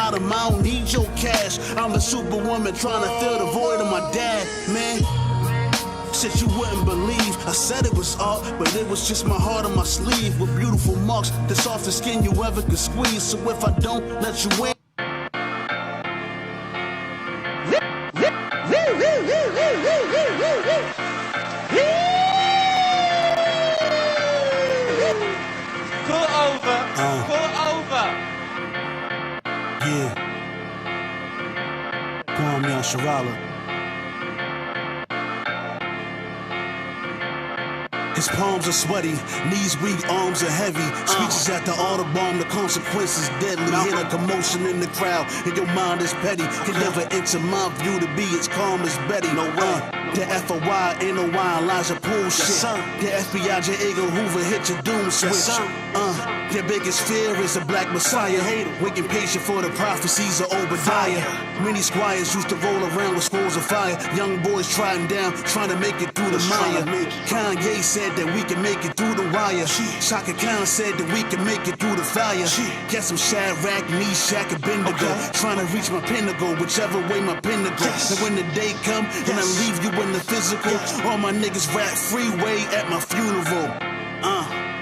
out him, I don't need your cash. I'm the superwoman trying to fill the void of my dad, man. Shit you wouldn't believe. I said it was art, but it was just my heart on my sleeve with beautiful marks, the softest skin you ever could squeeze. So if I don't let you in, Pull over. yeah. Kwame on Sharala. His palms are sweaty, knees weak, arms are heavy. Speeches at the Audubon, the consequences deadly. Hear the commotion in the crowd, and your mind is petty. Can never enter my view to be as calm as Betty. No way. The FOI, NOI, Elijah Poole shit. The FBI, J. Edgar Hoover hit your doom switch. Their biggest fear is a black messiah. Waiting patient for the prophecies of Obadiah. Many squires used to roll around with scrolls of fire. Young boys trotting down, trying to make it through the mire. Kanye said that we can make it through the wire. Shaka Khan said that we can make it through the fire. Get some Shadrach, Meshach, Abednego. Trying to reach my pinnacle, whichever way my pinnacle. And when the day come, and I leave you in the physical, all my niggas rap freeway at my funeral.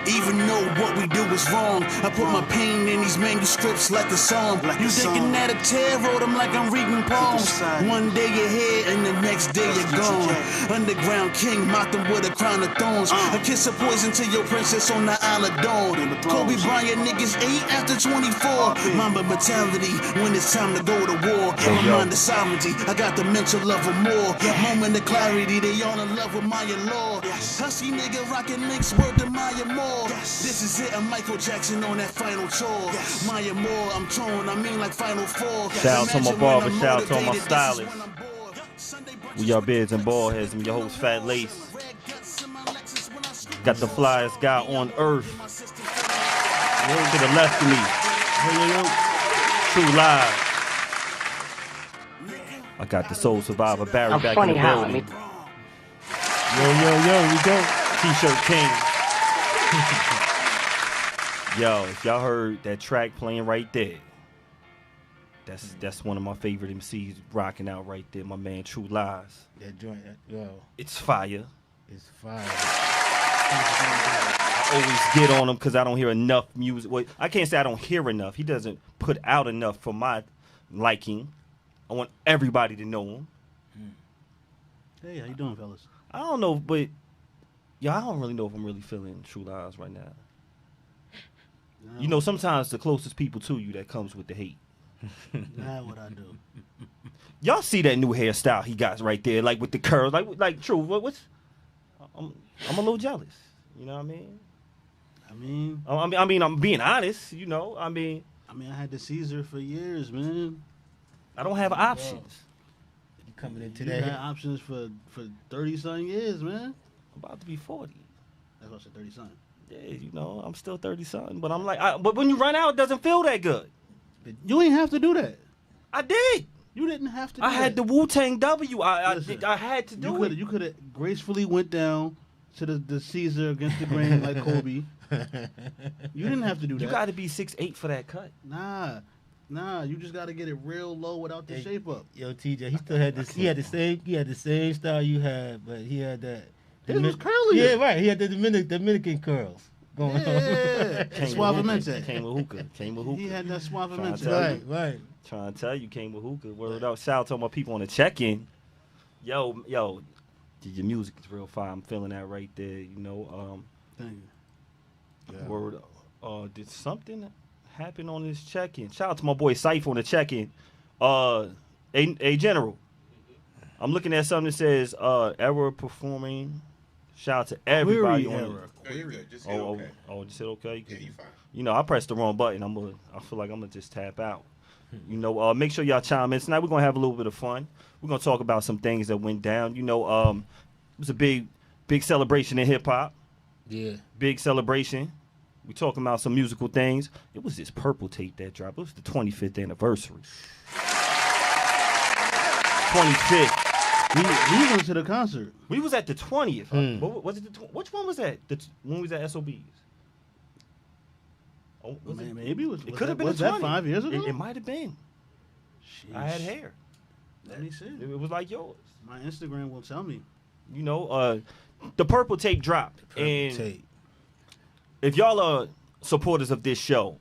Even though what we do is wrong, I put my pain in these manuscripts like a song. You thinking that a tear wrote them like I'm reading poems. One day you're here and the next day you're gone. Underground king mocked them with a crown of thorns. A kiss of poison to your princess on the Isle of Dawn. Kobe Bryant niggas 8 after 24. Mamba mentality when it's time to go to war. My mind is sovereignty, I got the mental of a more. Moment of clarity, they all in love with Maya Law. Husky nigga rockin' links, word to Maya Moore. This is it, I'm Michael Jackson on that final tour. Maya Moore, I'm torn, I mean like Final Four. Shout out to my barber, shout out to all my stylists. We your beards and baldheads, and your host Fat Lace. Got the flyest guy on earth. To the left of me. True Live. I got the Soul Survivor Barry back in the building. Yo, we go. T-shirt King. Yo, if y'all heard that track playing right there, that's one of my favorite MCs rocking out right there. My man True Lies. That joint, yo. It's fire. It's fire. I always get on him because I don't hear enough music. Well, I can't say I don't hear enough. He doesn't put out enough for my liking. I want everybody to know him. Hey, how you doing, fellas? I don't know, but I don't really know if I'm really feeling True Lies right now. No. You know, sometimes the closest people to you that comes with the hate. Not what I do. Y'all see that new hairstyle he got right there, like with the curls, like True. What's? I'm a little jealous. You know what I mean? I mean, I'm being honest. You know, I mean, I had the Caesar for years, man. I don't have options. You coming into you that? Had options for 30-something years, man. I'm about to be 40. That's what I said, 30-something. Yeah, you know, I'm still 30-something, but I'm like, but when you run out, it doesn't feel that good. But you ain't have to do that. I did. You didn't have to do I had the Wu-Tang W. I had to do it. You could have gracefully went down to the Caesar against the grain like Kobe. You didn't have to do that. You got to be 6'8" for that cut. Nah, you just got to get it real low without the shape up. Yo, TJ, he still had this. He had the same style you had, but he had that. This was curly. Yeah, right. He had the Dominican curls going on. Suavemente. Came with hookah. He had that suavemente. Right. Trying to tell you, came with hookah. Word out. Shout out to all my people on the check-in. Yo, your music is real fire. I'm feeling that right there. You know. Thank you. Yeah. Word. Did something happen on this check-in? Shout out to my boy Syph on the check-in. A General. I'm looking at something that says error performing. Shout out to everybody on error. Oh, you're good. Just hit okay. Just hit okay. Yeah, you fine. You know, I pressed the wrong button. I feel like I'm gonna just tap out. You know, make sure y'all chime in tonight. We're gonna have a little bit of fun. We're gonna talk about some things that went down. You know, it was a big celebration in hip hop. Yeah. Big celebration. We talking about some musical things. It was this Purple tape that dropped. It was the 25th anniversary. 25th. We went to the concert. We was at the 20th. Was it which one was that? When we was at SOB's? Maybe it was. It could have been was the 20th. That 5 years ago? It might have been. I had hair. Let me see. It was like yours. My Instagram will tell me. You know, the purple tape dropped. And Tape. if y'all are supporters of this show,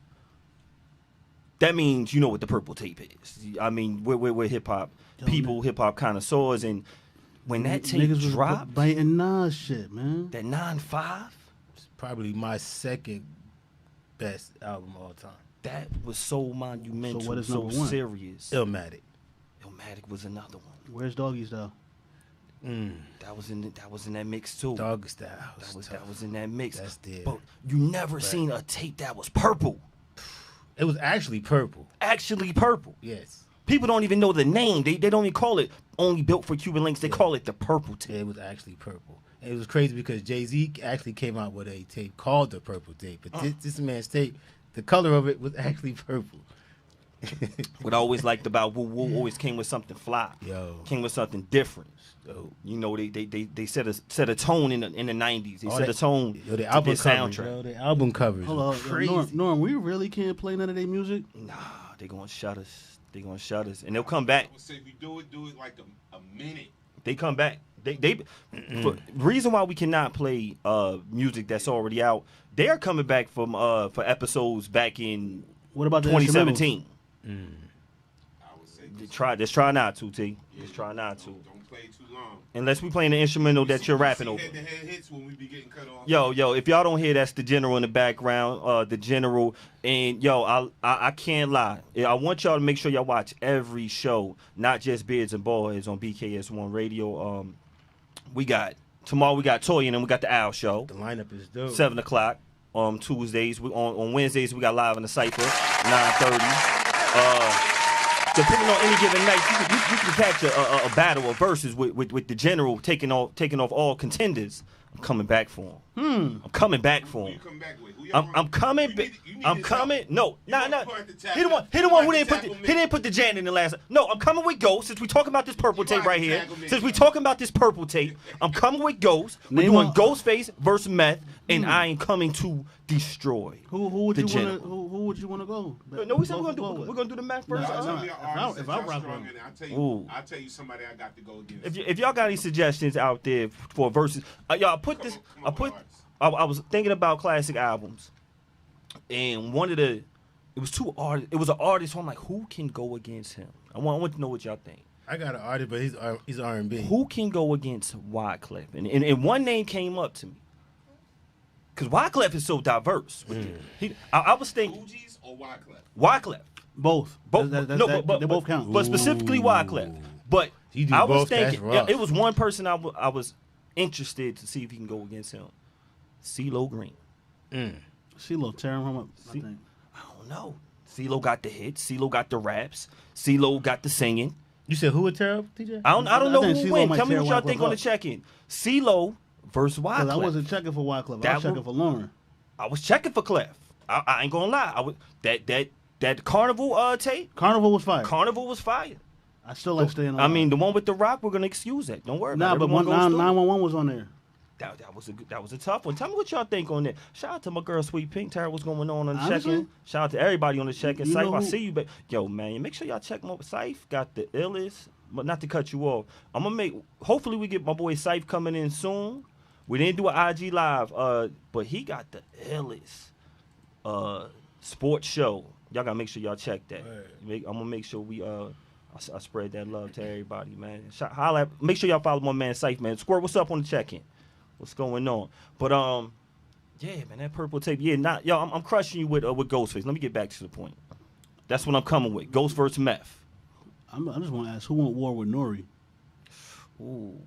that means you know what the purple tape is. I mean, we're hip hop people, hip hop connoisseurs, and when that tape Niggas was dropped, biting Nas shit, man. that 9-5, It's probably my second best album of all time. that was so monumental, So what is so number one? serious. Illmatic. Illmatic was another one. Where's Doggy Style? That was in that mix too. Dog Style. That was in that mix. That's there. But you never seen a tape that was purple. It was actually purple. Actually purple. Yes. People don't even know the name. They don't even call it Only Built for Cuban Links. They call it the purple tape. It was actually purple. And it was crazy because Jay-Z actually came out with a tape called the Purple Tape. But this man's tape, the color of it was actually purple. What I always liked about Woo Woo always came with something fly. Yo. Came with something different. So, You know, they set a tone in the 90s. They all set that- a tone yo, the to album this covers, soundtrack. yo, the album covers. Hold were on, crazy. Norm, we really can't play none of their music. Nah, they gonna shut us. They gonna shut us, and they'll come back. I would say if you do it like a minute. They come back. They for, reason why we cannot play music that's already out. They are coming back from for episodes back in What about the 2017. I would say Just try not to, T. Just try not to. don't play too long. Unless we playing the instrumental that you're rapping over. Head-to-head hits when we be getting cut off. Yo, if y'all don't hear, that's the general in the background, the general. And yo, I can't lie. I want y'all to make sure y'all watch every show, not just Beards and Baldheads on BKS1 Radio. Tomorrow we got Toya and then we got the Owl Show, The lineup is dope. 7:00 on Tuesdays. On Wednesdays we got live in the Cypher, 9:30. Depending on any given night, you can catch a battle of verses with the general taking off all contenders. I'm coming back for him. I'm coming back for Who you him. come back with? Who y'all I'm run- coming. You need- you need I'm to coming. tackle- No, you nah. want to part the tackle- He the one you who want to didn't tackle me. put the Jan in the last. No, I'm coming with Ghost. Since we talking about this purple You tape want right to here. tackle me. Since we talking about this purple tape, I'm coming with Ghost. We're Name doing one- Ghostface versus Meth, and I am coming to destroy. Who would the you want general. to? Who would you want to go? No, we said Go we're for gonna what? do the Meth versus. No, Tell no, me an if artist I that y'all rock strong with- in. Ooh. I'll tell you somebody I got to go against. If y'all got any suggestions out there for verses, y'all put this. Come on, I was thinking about classic albums, and it was two artists. It was an artist. So I'm like, who can go against him? I want to know what y'all think. I got an artist, but he's R&B. Who can go against Wyclef? And one name came up to me. Because Wyclef is so diverse. I was thinking Fugees or Wyclef? Wyclef. Both. Both, They both count. But specifically Wyclef. But You do I was both, that's thinking, rough. it was one person I was interested to see if he can go against him. CeeLo Green. CeeLo tearing him up. I think. I don't know. CeeLo got the hits. CeeLo got the raps. CeeLo got the singing. You said who would tear up, TJ? I don't I know think who CeeLo win. might Tell me tear what y'all Wyclef think on the up. check-in. CeeLo versus Because I Wyclef. wasn't checking for Wyclef. I That was checking would- for Lauren. I was checking for Clef. I ain't gonna lie. That Carnival tape. Carnival was fire. Carnival was fire. I still like staying on. I mean, the one with the Rock, we're gonna excuse that. Don't worry nah, about it. but Everyone goes through. 911 was on there. That was a tough one. Tell me what y'all think on that. Shout out to my girl Sweet Pink. Tara, what's going on the Honestly? check-in? Shout out to everybody on the check-in. You Syph, know I who- see you, but yo, man, make sure y'all check my Syph. Got the illest, but not to cut you off. I'm gonna hopefully we get my boy Syph coming in soon. We didn't do an IG live, but he got the illest sports show. Y'all gotta make sure y'all check that. I'm gonna make sure we I spread that love to everybody, man. Make sure y'all follow my man Syph, man. Squirt, what's up on the check-in? What's going on? But yeah, man, that purple tape. Yeah, I'm crushing you with Ghostface. Let me get back to the point. That's what I'm coming with. Ghost versus Meth. I just want to ask who went war with Nori. Ooh.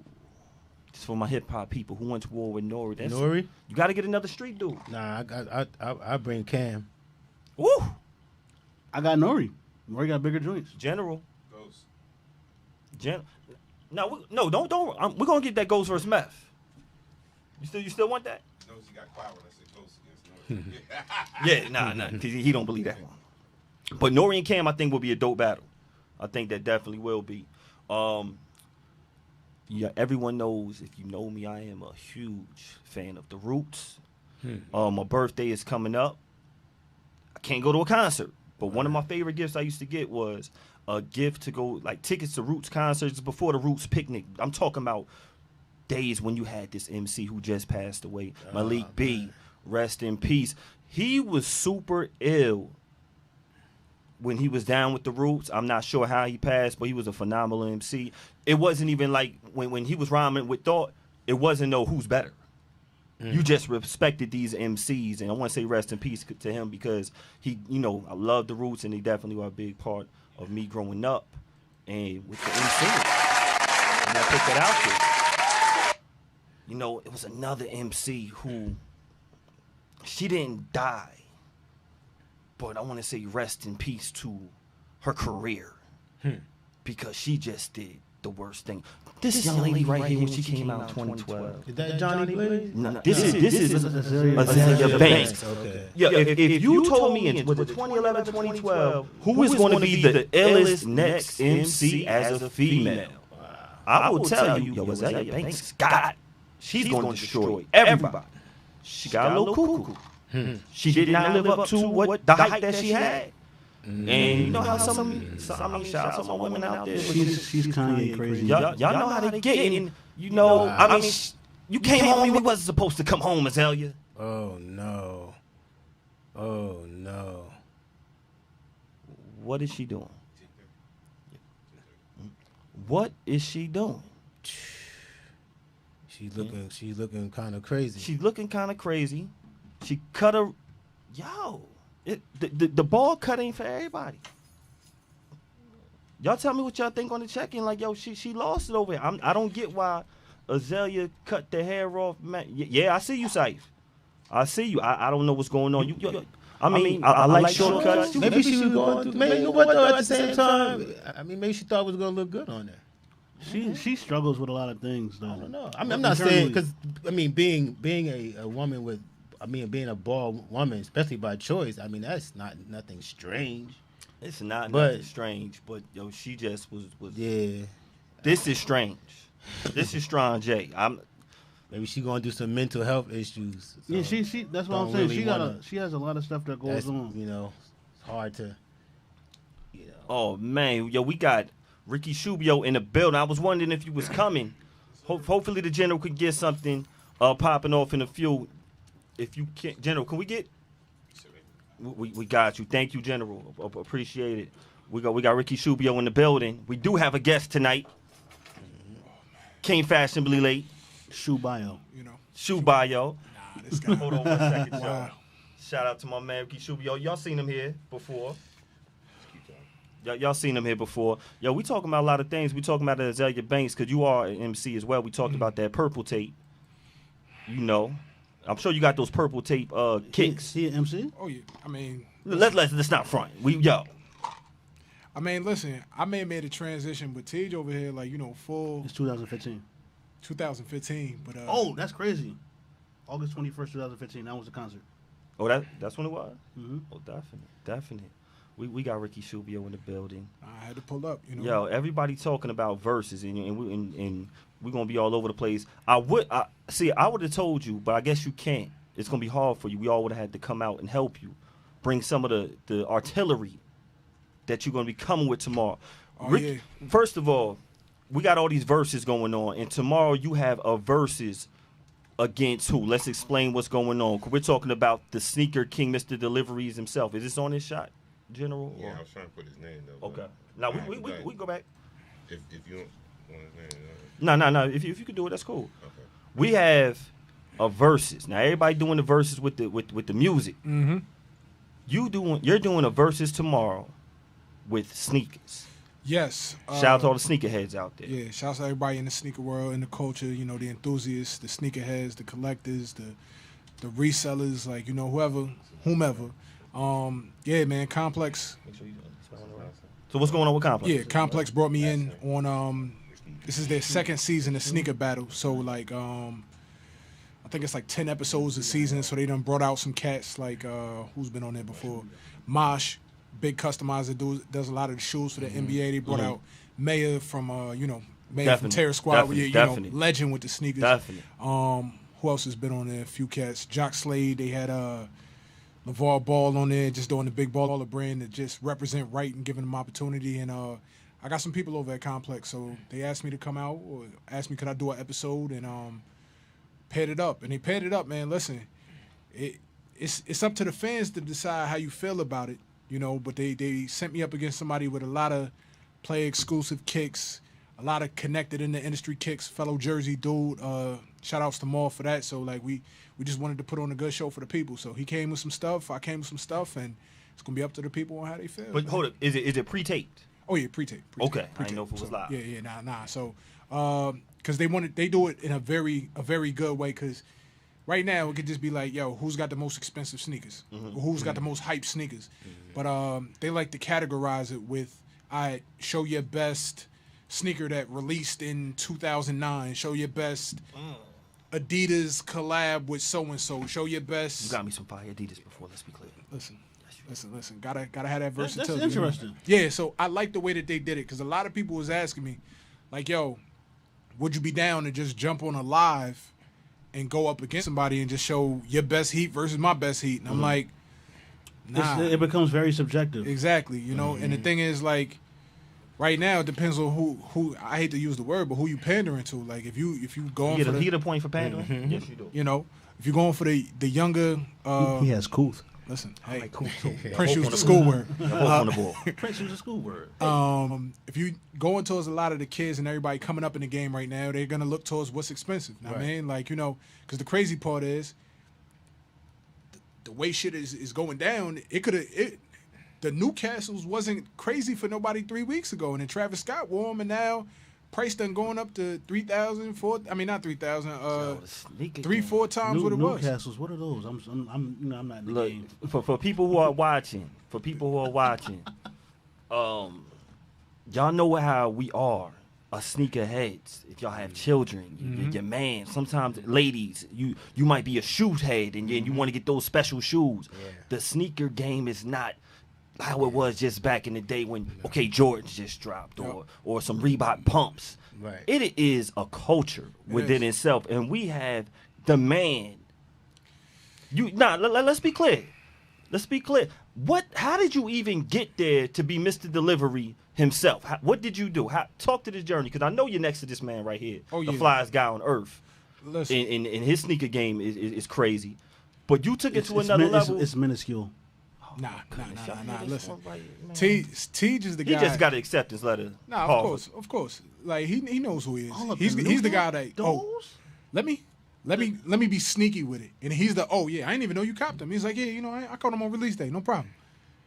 Just for my hip hop people who went to war with Nori. Nori? You got to get another street dude. Nah, I bring Cam. Woo. I got Nori. Nori got bigger joints. General. Ghost. No, don't. We're gonna get that Ghost versus Meth. You still want that? Knows he got quiet when I said Ghost against North. Yeah, nah. 'Cause he don't believe that one. But Nori and Cam, I think, will be a dope battle. I think that definitely will be. Yeah, everyone knows, if you know me, I am a huge fan of The Roots. My birthday is coming up. I can't go to a concert, But one of my favorite gifts I used to get was a gift to go, like, tickets to Roots concerts before the Roots picnic. I'm talking about days when you had this MC who just passed away, Malik B. Rest in peace. He was super ill when he was down with the Roots. I'm not sure how he passed, but he was a phenomenal MC. It wasn't even like when he was rhyming with Thought, it wasn't no who's better. You just respected these MCs, and I want to say rest in peace to him because he, I love the Roots, and they definitely were a big part of me growing up and with the MC. And I put that out there. It was another MC who, she didn't die, but I want to say rest in peace to her career because she just did the worst thing. This young lady right here when she came out in 2012. Is that Johnny Blaze? No, this is Azalea Banks. Okay. Yeah, if you told me in 2011, 2012, who was going to be the illest next MC as a female, I will tell you, Azalea Banks she's going to destroy everybody. She got a little cuckoo. She did not live up to what the hype that she had. And you know how shout out to my women out there. She's Kanye crazy. Y'all know how they get, and I mean, you came home. You wasn't supposed to come home, Azalea. Oh no. Oh no. What is she doing? What is she doing? She's looking kind of crazy. She's looking kind of crazy. She cut her. The ball cut ain't for everybody. Y'all tell me what y'all think on the check-in. Like, she lost it over here. I don't get why Azalea cut the hair off. Man, yeah, I see you, Saif. I see you. I don't know what's going on. I like shortcuts. Maybe she was going through. Maybe at the same time. I mean, maybe she thought it was going to look good on there. She struggles with a lot of things, though. I don't know. I'm not saying because being a woman with. Being a bald woman, especially by choice, that's nothing strange. It's not nothing strange, but she just was. Yeah. This is strange. This is Strong J. Maybe she gonna do some mental health issues. So yeah, she. That's what I'm saying. Really she has a lot of stuff that goes on. It's hard to. Oh man, we got Ricky Shubio in the building. I was wondering if you was coming. Hopefully the general could get something popping off in a few. If you can't, General, can we get? We got you. Thank you, General. Appreciate it. We got Ricky Shubio in the building. We do have a guest tonight. Came fashionably late. Shoe bio. Shoe bio. Nah, this guy. Hold on 1 second, y'all. Shout out to my man Ricky Shubio. Y'all seen him here before. Y'all seen him here before. We talking about a lot of things. We talking about Azalea Banks because you are an MC as well. We talked about that purple tape. I'm sure you got those purple tape kicks. He an MC? Oh yeah. Let's not front. Listen. I may have made a transition, but Tej over here, full. It's 2015. 2015, but that's crazy. August 21st, 2015. That was the concert. Oh, that's when it was. Mm-hmm. Oh, definite. We got Ricky Shubio in the building. I had to pull up. Everybody talking about verses, and we're gonna be all over the place. I would have told you, but I guess you can't. It's gonna be hard for you. We all would have had to come out and help you, bring some of the artillery that you're gonna be coming with tomorrow. Yeah. First of all, we got all these verses going on, and tomorrow you have a verses against who? Let's explain what's going on. We're talking about the sneaker king, Mr. Deliveries himself. Is this on his shot, General? Yeah, I was trying to put his name though. Okay. Now we go back. If you don't want his name. No. If you could do it, that's cool. Okay. We have a verses. Now everybody doing the verses with the music. Mm-hmm. You're doing a verses tomorrow with sneakers. Yes. Shout out to all the sneakerheads out there. Yeah, shout out to everybody in the sneaker world, in the culture, the enthusiasts, the sneakerheads, the collectors, the resellers, whomever. Yeah, man, Complex. So what's going on with Complex? Yeah, Complex brought me in on this is their second season of Sneaker Battle. So I think it's 10 episodes a season, so they done brought out some cats who's been on there before? Mosh, big customizer, does a lot of the shoes for the NBA. They brought out Mayor from Mayor from Terror Squad, legend with the sneakers. Definitely. Who else has been on there? A few cats. Jock Slade. They had LeVar Ball on there, just doing the big baller brand to just represent right and giving them opportunity. And I got some people over at Complex, so they asked me to come out or asked me could I do an episode and paired it up. And they paired it up, man. Listen, it's up to the fans to decide how you feel about it, you know. But they sent me up against somebody with a lot of player exclusive kicks, a lot of connected in the industry kicks, fellow Jersey dude. Shout outs to Maul for that. So like we just wanted to put on a good show for the people. So he came with some stuff, I came with some stuff, and it's gonna be up to the people on how they feel. But hold up, is it pre-taped? Oh yeah, pre-tape. Okay, I didn't know if it was live. Yeah, nah. So, because they do it in a very good way. Because right now it could just be like, yo, who's got the most expensive sneakers? Or who's got the most hype sneakers? But they like to categorize it with, show your best sneaker that released in 2009. Show your best Adidas collab with so and so. Show your best. You got me some fire Adidas before. Let's be clear. Listen. Gotta have that versatility. That's interesting. Yeah, so I like the way that they did it because a lot of people was asking me, like, "Yo, would you be down to just jump on a live and go up against somebody and just show your best heat versus my best heat?" And I'm like, "Nah." It becomes very subjective. Exactly, you know. And the thing is, like, right now it depends on who. I hate to use the word, but who you pandering to. Like, if you going You for get a point for pandering. Yes, you do. you know, if you're going for the younger. He has couth. Listen, I hey, like cool too. Prince used the school word. Both on the ball. Prince was a school word. If you going towards a lot of the kids and everybody coming up in the game right now, they're gonna look towards what's expensive. Know what I mean, like, you know, because the crazy part is the way shit is going down. The Newcastles wasn't crazy for nobody 3 weeks ago, and then Travis Scott wore them, and now price done going up to 3,000, 4. I mean, not 3,000. 3-4 times what it was. Newcastles, what are those? I'm not in the Look, game. for people who are watching, y'all know how we are, sneakerheads. If y'all have children, your man. Sometimes ladies, you might be a shoe head, and you want to get those special shoes. Yeah. The sneaker game is not how it was just back in the day when Jordans just dropped or some Reebok pumps. Right. It is a culture within itself, and we have demand. Let's be clear. How did you even get there to be Mr. Delivery himself? What did you do? Talk to this journey, because I know you're next to this man right here, the flyest guy on earth. Listen. And his sneaker game is crazy, but you took it to another level. It's minuscule. Nah. Listen, Right, Tej is the guy. he just got an acceptance letter. Nah, Harvard. of course. Like he knows who he All is. up in He's the guy Newport? that. Those? Let me be sneaky with it. And he's I didn't even know you copped him. He's like, yeah, you know, I caught him on release day, no problem.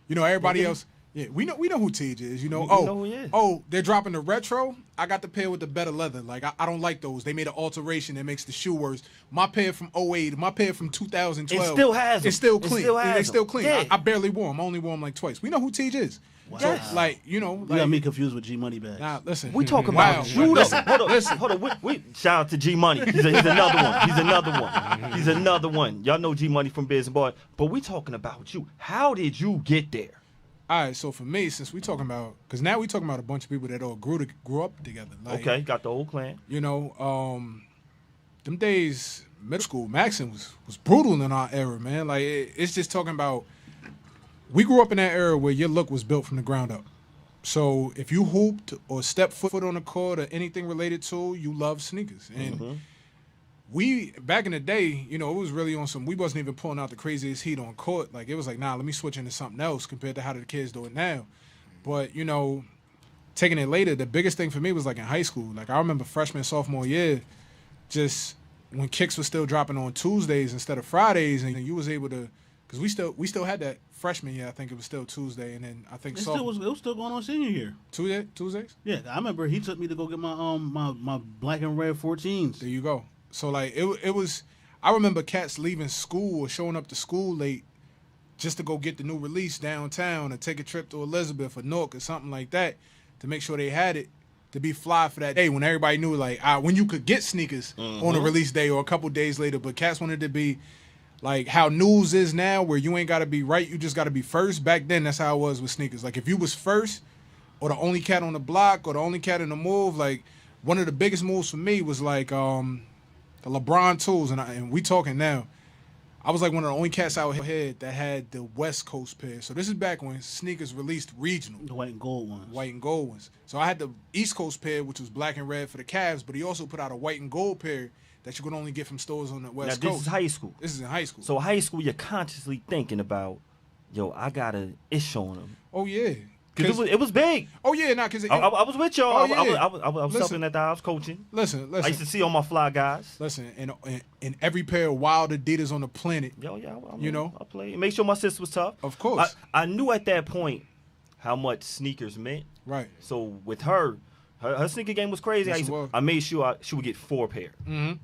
You know, everybody else. Yeah, we know who Tej is. You know, We know who he is. They're dropping the retro. I got the pair with the better leather. Like I don't like those. They made an alteration that makes the shoe worse. My pair from 08, my pair from 2012. It still has them. It's still It clean. still has They still them. clean. Yeah. I barely wore them. I only wore them like twice. We know who Tej is. Wow. So, like, you know, You like, got me confused with G Money bags. nah, listen. We talking Wow. about you though. Hold on. We shout out to G Money. He's another one. Y'all know G Money from Biz and Boy, but we talking about you. How did you get there? All right, so for me, since we talking about, because now we talking about a bunch of people that all grew up together. Like, Okay, got the whole clan. You know, them days, middle school, Maxim was brutal in our era, man. Like, it's just talking about, we grew up in that era where your look was built from the ground up. So if you hooped or stepped foot on the court or anything related to, you love sneakers. And we, back in the day, you know, it was really on some, we wasn't even pulling out the craziest heat on court. Like, it was like, nah, let me switch into something else compared to how the kids do it now. But, you know, taking it later, the biggest thing for me was like in high school. Like, I remember freshman, sophomore year, just when kicks was still dropping on Tuesdays instead of Fridays, and you was able to, because we still had that freshman year. I think it was still Tuesday, and then I think It was still going on senior year. Tuesdays. Yeah, I remember he took me to go get my my black and red 14s. There you go. So like it was. I remember cats leaving school or showing up to school late just to go get the new release downtown or take a trip to Elizabeth or Newark or something like that to make sure they had it to be fly for that day when everybody knew like when you could get sneakers on a release day or a couple days later. But cats wanted to be like how news is now, where you ain't got to be right, you just got to be first. Back then, that's how it was with sneakers. Like if you was first or the only cat on the block or the only cat in the move, like one of the biggest moves for me was like the LeBron tools, and we talking now. I was like one of the only cats out here that had the West Coast pair. So this is back when sneakers released regional. The white and gold ones. White and gold ones. So I had the East Coast pair, which was black and red for the Cavs, but he also put out a white and gold pair that you could only get from stores on the West Now, Coast. this is high school. This is in high school. So high school, you're consciously thinking about, yo, I got a ish on them. Oh yeah. Because it was big. Oh yeah, because I was with y'all. Oh, yeah. I was Listen. helping at the house coaching. listen. I used to see all my fly guys. Listen, in every pair of wild Adidas on the planet. Yo, yeah, You know? I played. Make sure my sister was tough. Of course. I knew at that point how much sneakers meant. Right. So with her sneaker game was crazy. Yes, it was. I made sure she would get 4 pair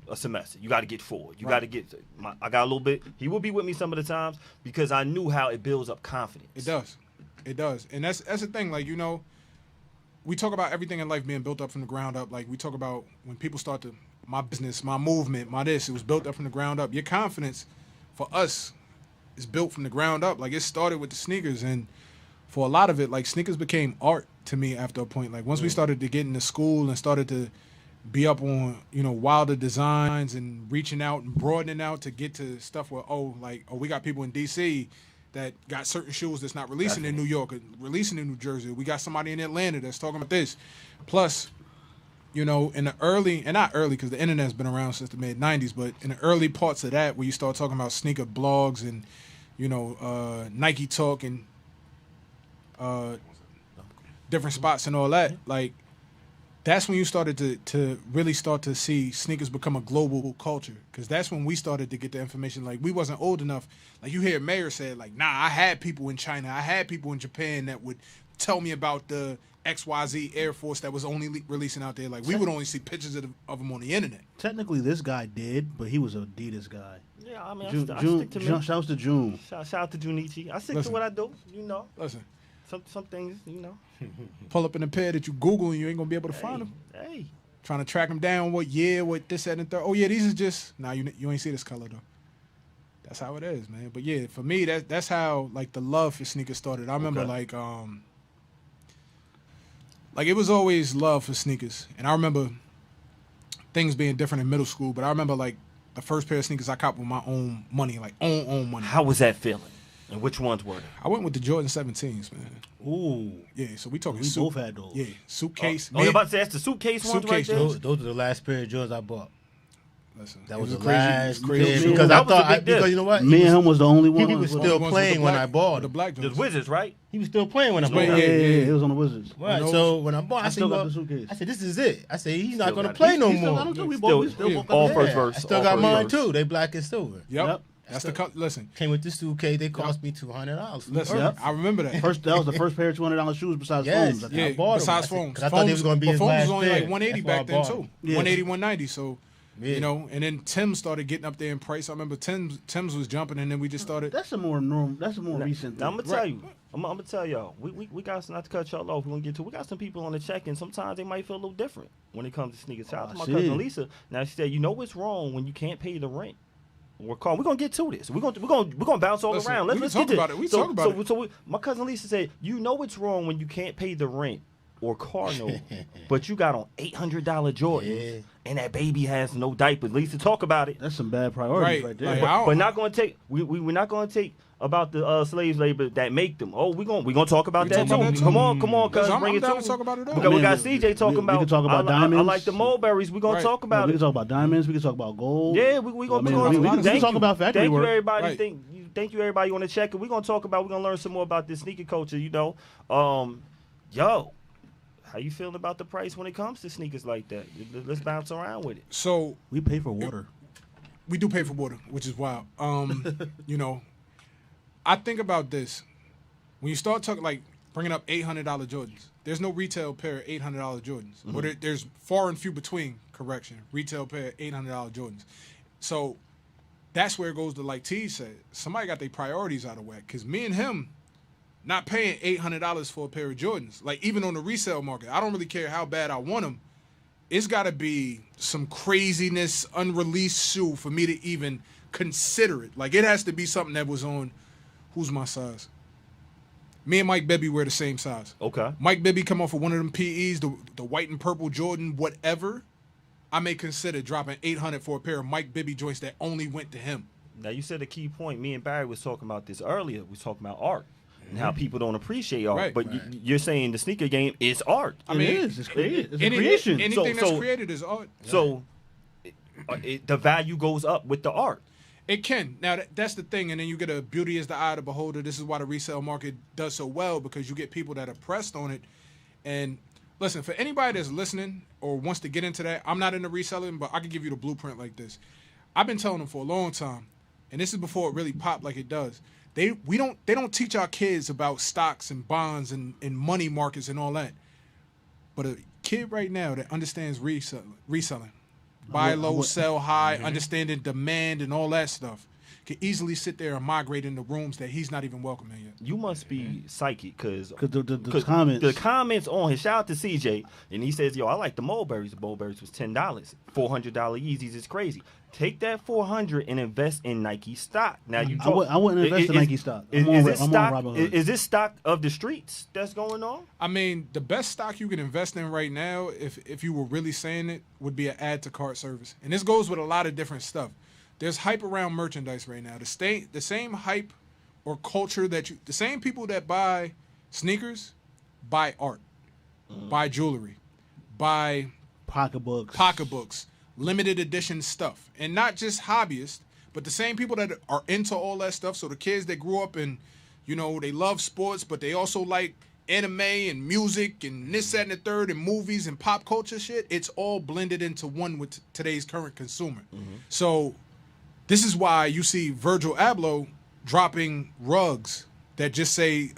a semester. You got to get 4. You got to get. I got a little bit. He would be with me some of the times because I knew how it builds up confidence. It does. It does. And that's the thing. Like, we talk about everything in life being built up from the ground up. Like, we talk about when people start to, my business, my movement, my this, it was built up from the ground up. Your confidence, for us, is built from the ground up. Like, it started with the sneakers. And for a lot of it, like, sneakers became art to me after a point. Like, once we started to get into school and started to be up on, wilder designs and reaching out and broadening out to get to stuff where, we got people in D.C., that got certain shoes that's not releasing in New York or releasing in New Jersey. We got somebody in Atlanta that's talking about this. Plus, in the early, and not early because the internet's been around since the mid-'90s, but in the early parts of that where you start talking about sneaker blogs and, Nike Talk and different spots and all that, like, that's when you started to really start to see sneakers become a global culture. Because that's when we started to get the information. Like, we wasn't old enough. Like, you hear Mayor say, like, nah, I had people in China. I had people in Japan that would tell me about the XYZ Air Force that was only releasing out there. Like, we would only see pictures of them on the internet. Technically, this guy did, but he was an Adidas guy. Yeah, I mean, I June, stick to me. shouts to June. Shout out to Junichi. I stick Listen. to what I do. Listen, Some things, pull up in a pair that you Google and you ain't going to be able to find them. Hey. Trying to track them down, what year, what this, that, and the third. Oh, yeah, these is just, you ain't see this color, though. That's how it is, man. But, yeah, for me, that's how, like, the love for sneakers started. I remember, like, it was always love for sneakers. And I remember things being different in middle school, but I remember, like, the first pair of sneakers I copped with my own money, like, own money. How was that feeling? And which ones were they? I went with the Jordan 17s, man. Ooh. Yeah, so we talking We both had those. Yeah, suitcase. Oh, you're about to say that's the suitcase ones right Suitcase there? Those are the last pair of Jordans I bought. Listen, That it was the crazy. last crazy. pair shoe. because That I was a thought big deal. because you know what? Me and him was the only one. He was One still with the playing when black- I bought the him. black The Jordans. Wizards, right? He was still playing when I bought Yeah, him. It was on the Wizards. Right. those- So when I bought, I still said, got well, the suitcase. I said, this is it. I said, he's not Still going to got play it. no He still- I more. don't think we Still- both yeah. woke up all there. first verse. I still all got first mine verse. too. They black and silver. Yep. That's the cut. Listen, Came with this suitcase. They cost me $200. listen. Yep. I remember that. That was the first pair of $200 shoes besides Yes. phones. Yeah, I bought 'em. besides I said- phones. 'cause I thought they was gonna be but his phones last was only pair. like 180 That's why I back then bought too. 'em. Yeah. 180, 190. So Yeah. and then Tim started getting up there in price. I remember Tim's was jumping, and then we just started. That's a more normal. That's a more recent. Now, I'm thing. gonna tell you. I'm gonna tell y'all. We got, not to cut y'all off. We're gonna get to. We got some people on the check-in. Sometimes they might feel a little different when it comes to sneakers. Shout out to my shit. cousin Lisa. Now she said, you know what's wrong when you can't pay the rent. We're gonna get to this. We're gonna bounce all Listen, around. we Let's can get talk to about it. We talk about it. So my cousin Lisa said, you know what's wrong when you can't pay the rent or car note, but you got on $800 Jordans and that baby has no diapers. Lisa, talk about it. That's some bad priorities Right, right there. like, But not gonna take. We're not gonna take about the slave labor that make them. Oh, we gonna talk about We that talk too. about that too. Come on, cuz Listen, bring I'm it down to. to talk about it all. We got I mean, CJ talking we about. can talk about I diamonds. like the mulberries. We gonna Right. talk about We can it. talk about diamonds. We can talk about gold. Yeah, we gonna. I mean, we we gonna- can thank talk you. about factory Thank work. you, everybody. Right. Thank you, everybody on the check. And we gonna talk about. We gonna learn some more about this sneaker culture. Yo, how you feeling about the price when it comes to sneakers like that? Let's bounce around with it. So We pay for water. we do pay for water, which is wild. I think about this when you start talking like bringing up $800 Jordans. There's no retail pair of $800 Jordans. Or there's far and few between. Correction, retail pair of $800 Jordans. So that's where it goes to like T said. Somebody got their priorities out of whack. Because me and him not paying $800 for a pair of Jordans. Like even on the resale market, I don't really care how bad I want them. It's got to be some craziness, unreleased shoe for me to even consider it. Like it has to be something that was on. Who's my size? Me and Mike Bibby wear the same size. Okay. Mike Bibby come off of one of them PEs, the white and purple Jordan, whatever. I may consider dropping $800 for a pair of Mike Bibby joints that only went to him. Now you said a key point. Me and Barry was talking about this earlier. We was talking about art and how people don't appreciate art. Right. But you're saying the sneaker game is art. I mean, it's created. It's a creation. Anything that's created is art. So the value goes up with the art. It can. Now, that's the thing. And then you get a beauty is the eye of the beholder. This is why the resale market does so well, because you get people that are pressed on it. And listen, for anybody that's listening or wants to get into that, I'm not into reselling, but I can give you the blueprint like this. I've been telling them for a long time, and this is before it really popped like it does. They don't teach our kids about stocks and bonds and money markets and all that. But a kid right now that understands reselling, buy low, sell high, understanding demand and all that stuff, can easily sit there and migrate into rooms that he's not even welcome in yet. You must be psychic because the comments. The comments on his, shout out to CJ, and he says, yo, I like the Mulberries. The Mulberries was $10. $400 Yeezys is crazy. Take that $400 and invest in Nike stock. Now you I wouldn't invest in Nike stock. Is this stock of the streets that's going on? I mean, the best stock you can invest in right now, if you were really saying it, would be an add to cart service. And this goes with a lot of different stuff. There's hype around merchandise right now. The same hype or culture the same people that buy sneakers buy art, buy jewelry, buy pocketbooks, limited edition stuff. And not just hobbyists, but the same people that are into all that stuff. So the kids that grew up and, they love sports, but they also like anime and music and this, that, and the third and movies and pop culture shit. It's all blended into one with today's current consumer. So this is why you see Virgil Abloh dropping rugs that just say,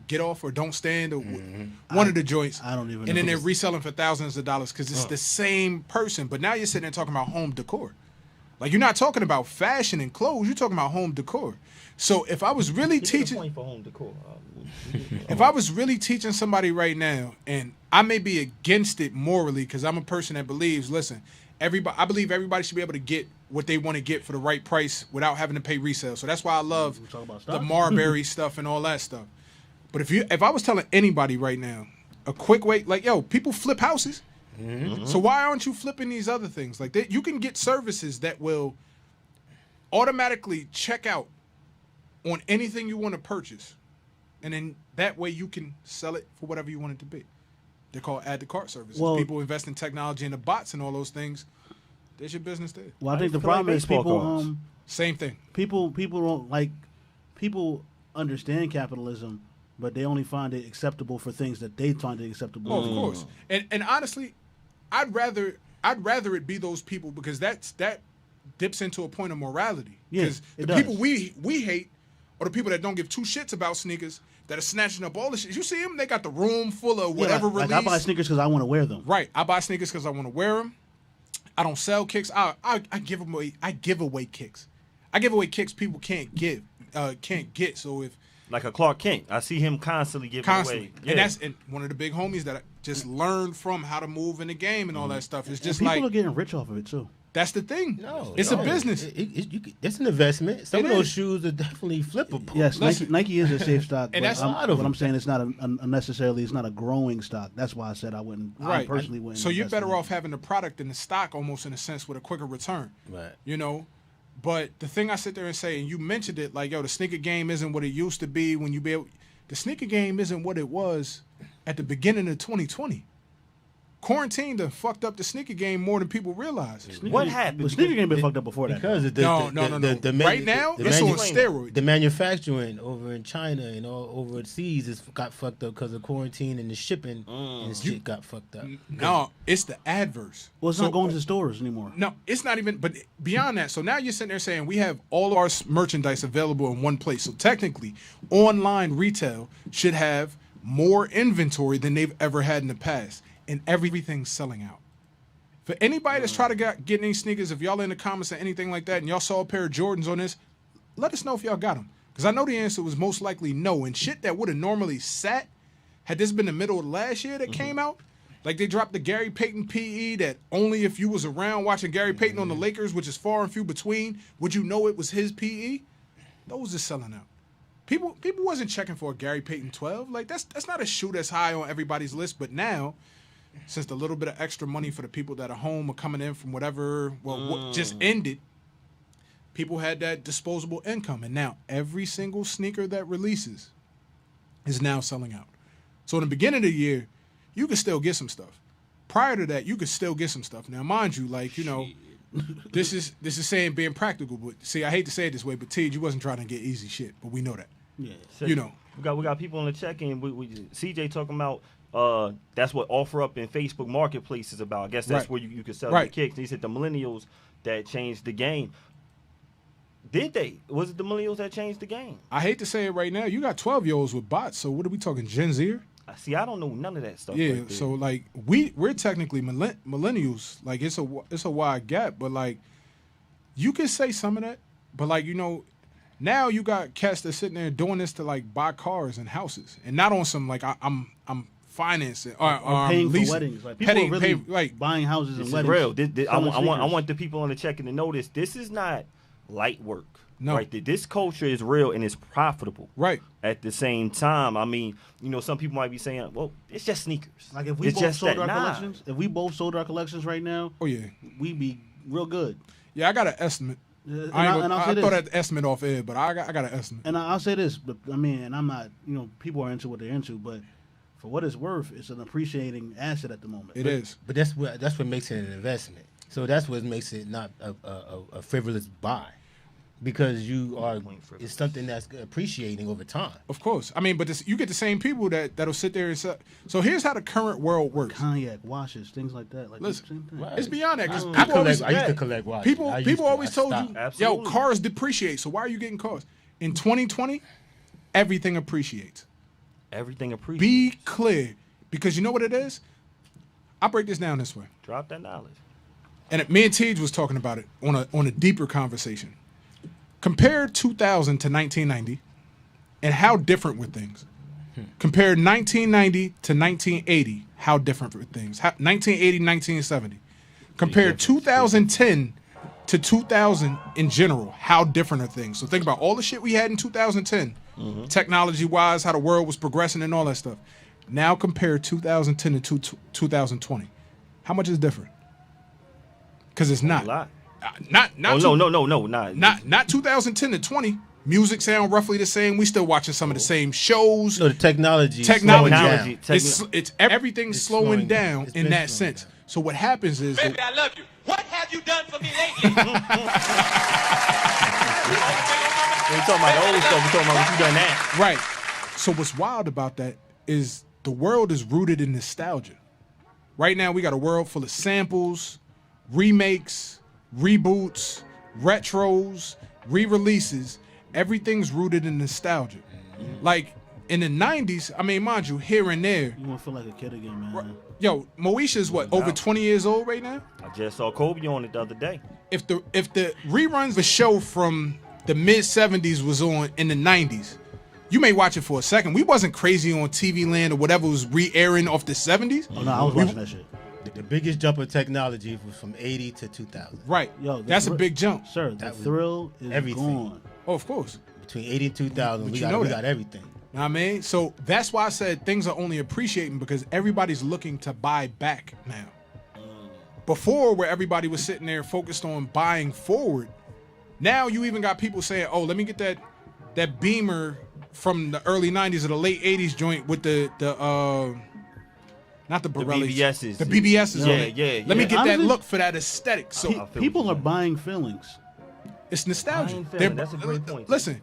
get off or don't stand or one of the joints. I don't even know. And then they're reselling for thousands of dollars because it's the same person. But now you're sitting there talking about home decor. Like, you're not talking about fashion and clothes. You're talking about home decor. So if I was really teaching... point for home decor. If I was really teaching somebody right now, and I may be against it morally because I'm a person that believes, listen, I believe everybody should be able to get what they want to get for the right price without having to pay resale. So that's why I love the Marbury stuff and all that stuff. But if I was telling anybody right now, a quick way, like, yo, people flip houses. So why aren't you flipping these other things? Like, you can get services that will automatically check out on anything you want to purchase. And then that way you can sell it for whatever you want it to be. They're called add to cart services. Well, people invest in technology and the bots and all those things. There's your business there. Well, I think the problem is people. Same thing. People don't like. People understand capitalism, but they only find it acceptable for things that they find it acceptable. Oh, of course. And honestly, I'd rather it be those people because that dips into a point of morality. Because the people we hate are the people that don't give two shits about sneakers, that are snatching up all the shit. You see them? They got the room full of whatever release. Like I buy sneakers because I want to wear them. Right. I buy sneakers because I want to wear them. I don't sell kicks. I give them away. I give away kicks. I give away kicks people can't get. So if like a Clark Kent, I see him constantly giving away. Yeah. And that's one of the big homies that I just learned from how to move in the game and all that stuff. It's just people are getting rich off of it too. That's the thing. It's a business. It's an investment. Some of those shoes are definitely flippable. Yes, Nike is a safe stock. And that's what I'm saying. It's not unnecessarily. It's not a growing stock. That's why I said I wouldn't. Right. I personally wouldn't. So you're better off having the product and the stock almost in a sense with a quicker return. Right. But the thing I sit there and say, and you mentioned it, like, yo, the sneaker game isn't what it used to be when you be able. The sneaker game isn't what it was at the beginning of 2020. Quarantine done fucked up the sneaker game more than people realize. What happened? The sneaker game been fucked up before that. Because no. Right now, it's on steroids. The manufacturing over in China and all overseas got fucked up because of quarantine, and the shipping and shit got fucked up. No, it's the adverse. Well, it's not going to stores anymore. No, it's not even. But beyond that, so now you're sitting there saying we have all our merchandise available in one place. So technically, online retail should have more inventory than they've ever had in the past. And everything's selling out. For anybody that's trying to get any sneakers, if y'all in the comments or anything like that, and y'all saw a pair of Jordans on this, let us know if y'all got them. Because I know the answer was most likely no. And shit that would have normally sat, had this been the middle of last year that came out, like they dropped the Gary Payton PE that only if you was around watching Gary Payton on the Lakers, which is far and few between, would you know it was his PE? Those are selling out. People wasn't checking for a Gary Payton 12. Like, that's not a shoe that's high on everybody's list. But now, since the little bit of extra money for the people that are home or coming in from whatever, just ended, people had that disposable income, and now every single sneaker that releases is now selling out. So in the beginning of the year, you could still get some stuff. Prior to that, you could still get some stuff. Now, mind you, like, you know, this is saying being practical, but see, I hate to say it this way, but Tej, you wasn't trying to get easy shit, but we know that. Yeah. You know. We got people on the check-in. We CJ talking about that's what offer up in Facebook Marketplace is about. I guess that's where you can sell your kicks. He said the millennials that changed the game. Did they? Was it the millennials that changed the game? I hate to say it right now. You got 12-year-olds with bots, so what are we talking, Gen Z? See, I don't know none of that stuff. Yeah, right there. so like we're technically millennials. Like it's a wide gap, but like you could say some of that, but like, you know, now you got cats that sitting there doing this to like buy cars and houses, and not on some like I'm financing or paying leasing. for weddings. Like people are really buying houses this and is weddings. real. I want the people on the check-in to notice this is not light work. No. Right. This culture is real and it's profitable. Right. At the same time, I mean, you know, some people might be saying, "Well, it's just sneakers." Like if we both sold our collections, right now, oh yeah, we'd be real good. Yeah, I got an estimate. I thought that estimate off air, but I got an estimate. And I'll say this, but I mean, and I'm not, you know, people are into what they're into, but for what it's worth, it's an appreciating asset at the moment. It is. But that's what makes it an investment. So that's what makes it not a frivolous buy. Because it's something that's appreciating over time. Of course. I mean, but you get the same people that'll sit there and say, so here's how the current world works. Cognac, washes, things like that. Like listen, same thing. It's beyond that. Because I used to collect watches. People always told you, Absolutely. yo, cars depreciate, so why are you getting cars? In 2020, everything appreciates. Everything appreciates. Be clear. Because you know what it is? I'll break this down this way. Drop that knowledge. And me and Tej was talking about it on a deeper conversation. Compare 2000 to 1990 and how different were things. Compare 1990 to 1980, how different were things. 1980, 1970. Compare 2010 to 2000 in general, how different are things. So think about all the shit we had in 2010, technology-wise, how the world was progressing and all that stuff. Now compare 2010 to 2020. How much is different? Because it's not. A lot. Not 2010 to 20. Music sound roughly the same. We still watching some of the same shows. No, the technology. It's everything's slowing down in that sense. Down. So what happens is, Baby, I love you. What have you done for me lately? We're talking about the old stuff. We're talking about what you done now. right. So what's wild about that is the world is rooted in nostalgia. Right now we got a world full of samples, remakes, reboots, retros, re-releases. Everything's rooted in nostalgia. Like in the 90s, I mean, mind you, here and there. You want to feel like a kid again, man. Yo, Moesha's what, over 20 years old right now? I just saw Kobe on it the other day. If the reruns of a show from the mid-70s was on in the 90s, you may watch it for a second. We wasn't crazy on TV Land or whatever was re-airing off the 70s. Oh, no, I was watching that shit. The biggest jump in technology was from 80 to 2000. Right. Yo, that's a big jump. Sir, the thrill is everything. gone. Oh, of course. Between 80 and 2000, we got everything. You know what I mean? So that's why I said things are only appreciating because everybody's looking to buy back now. Before, where everybody was sitting there focused on buying forward, now you even got people saying, oh, let me get that Beamer from the early 90s or the late 80s joint with the not the Borellis. The BBSs. The BBSs on it. Yeah. Let me get Honestly, that look for that aesthetic. So people are buying feelings. it's nostalgia. Buying feeling, that's a great point. Listen.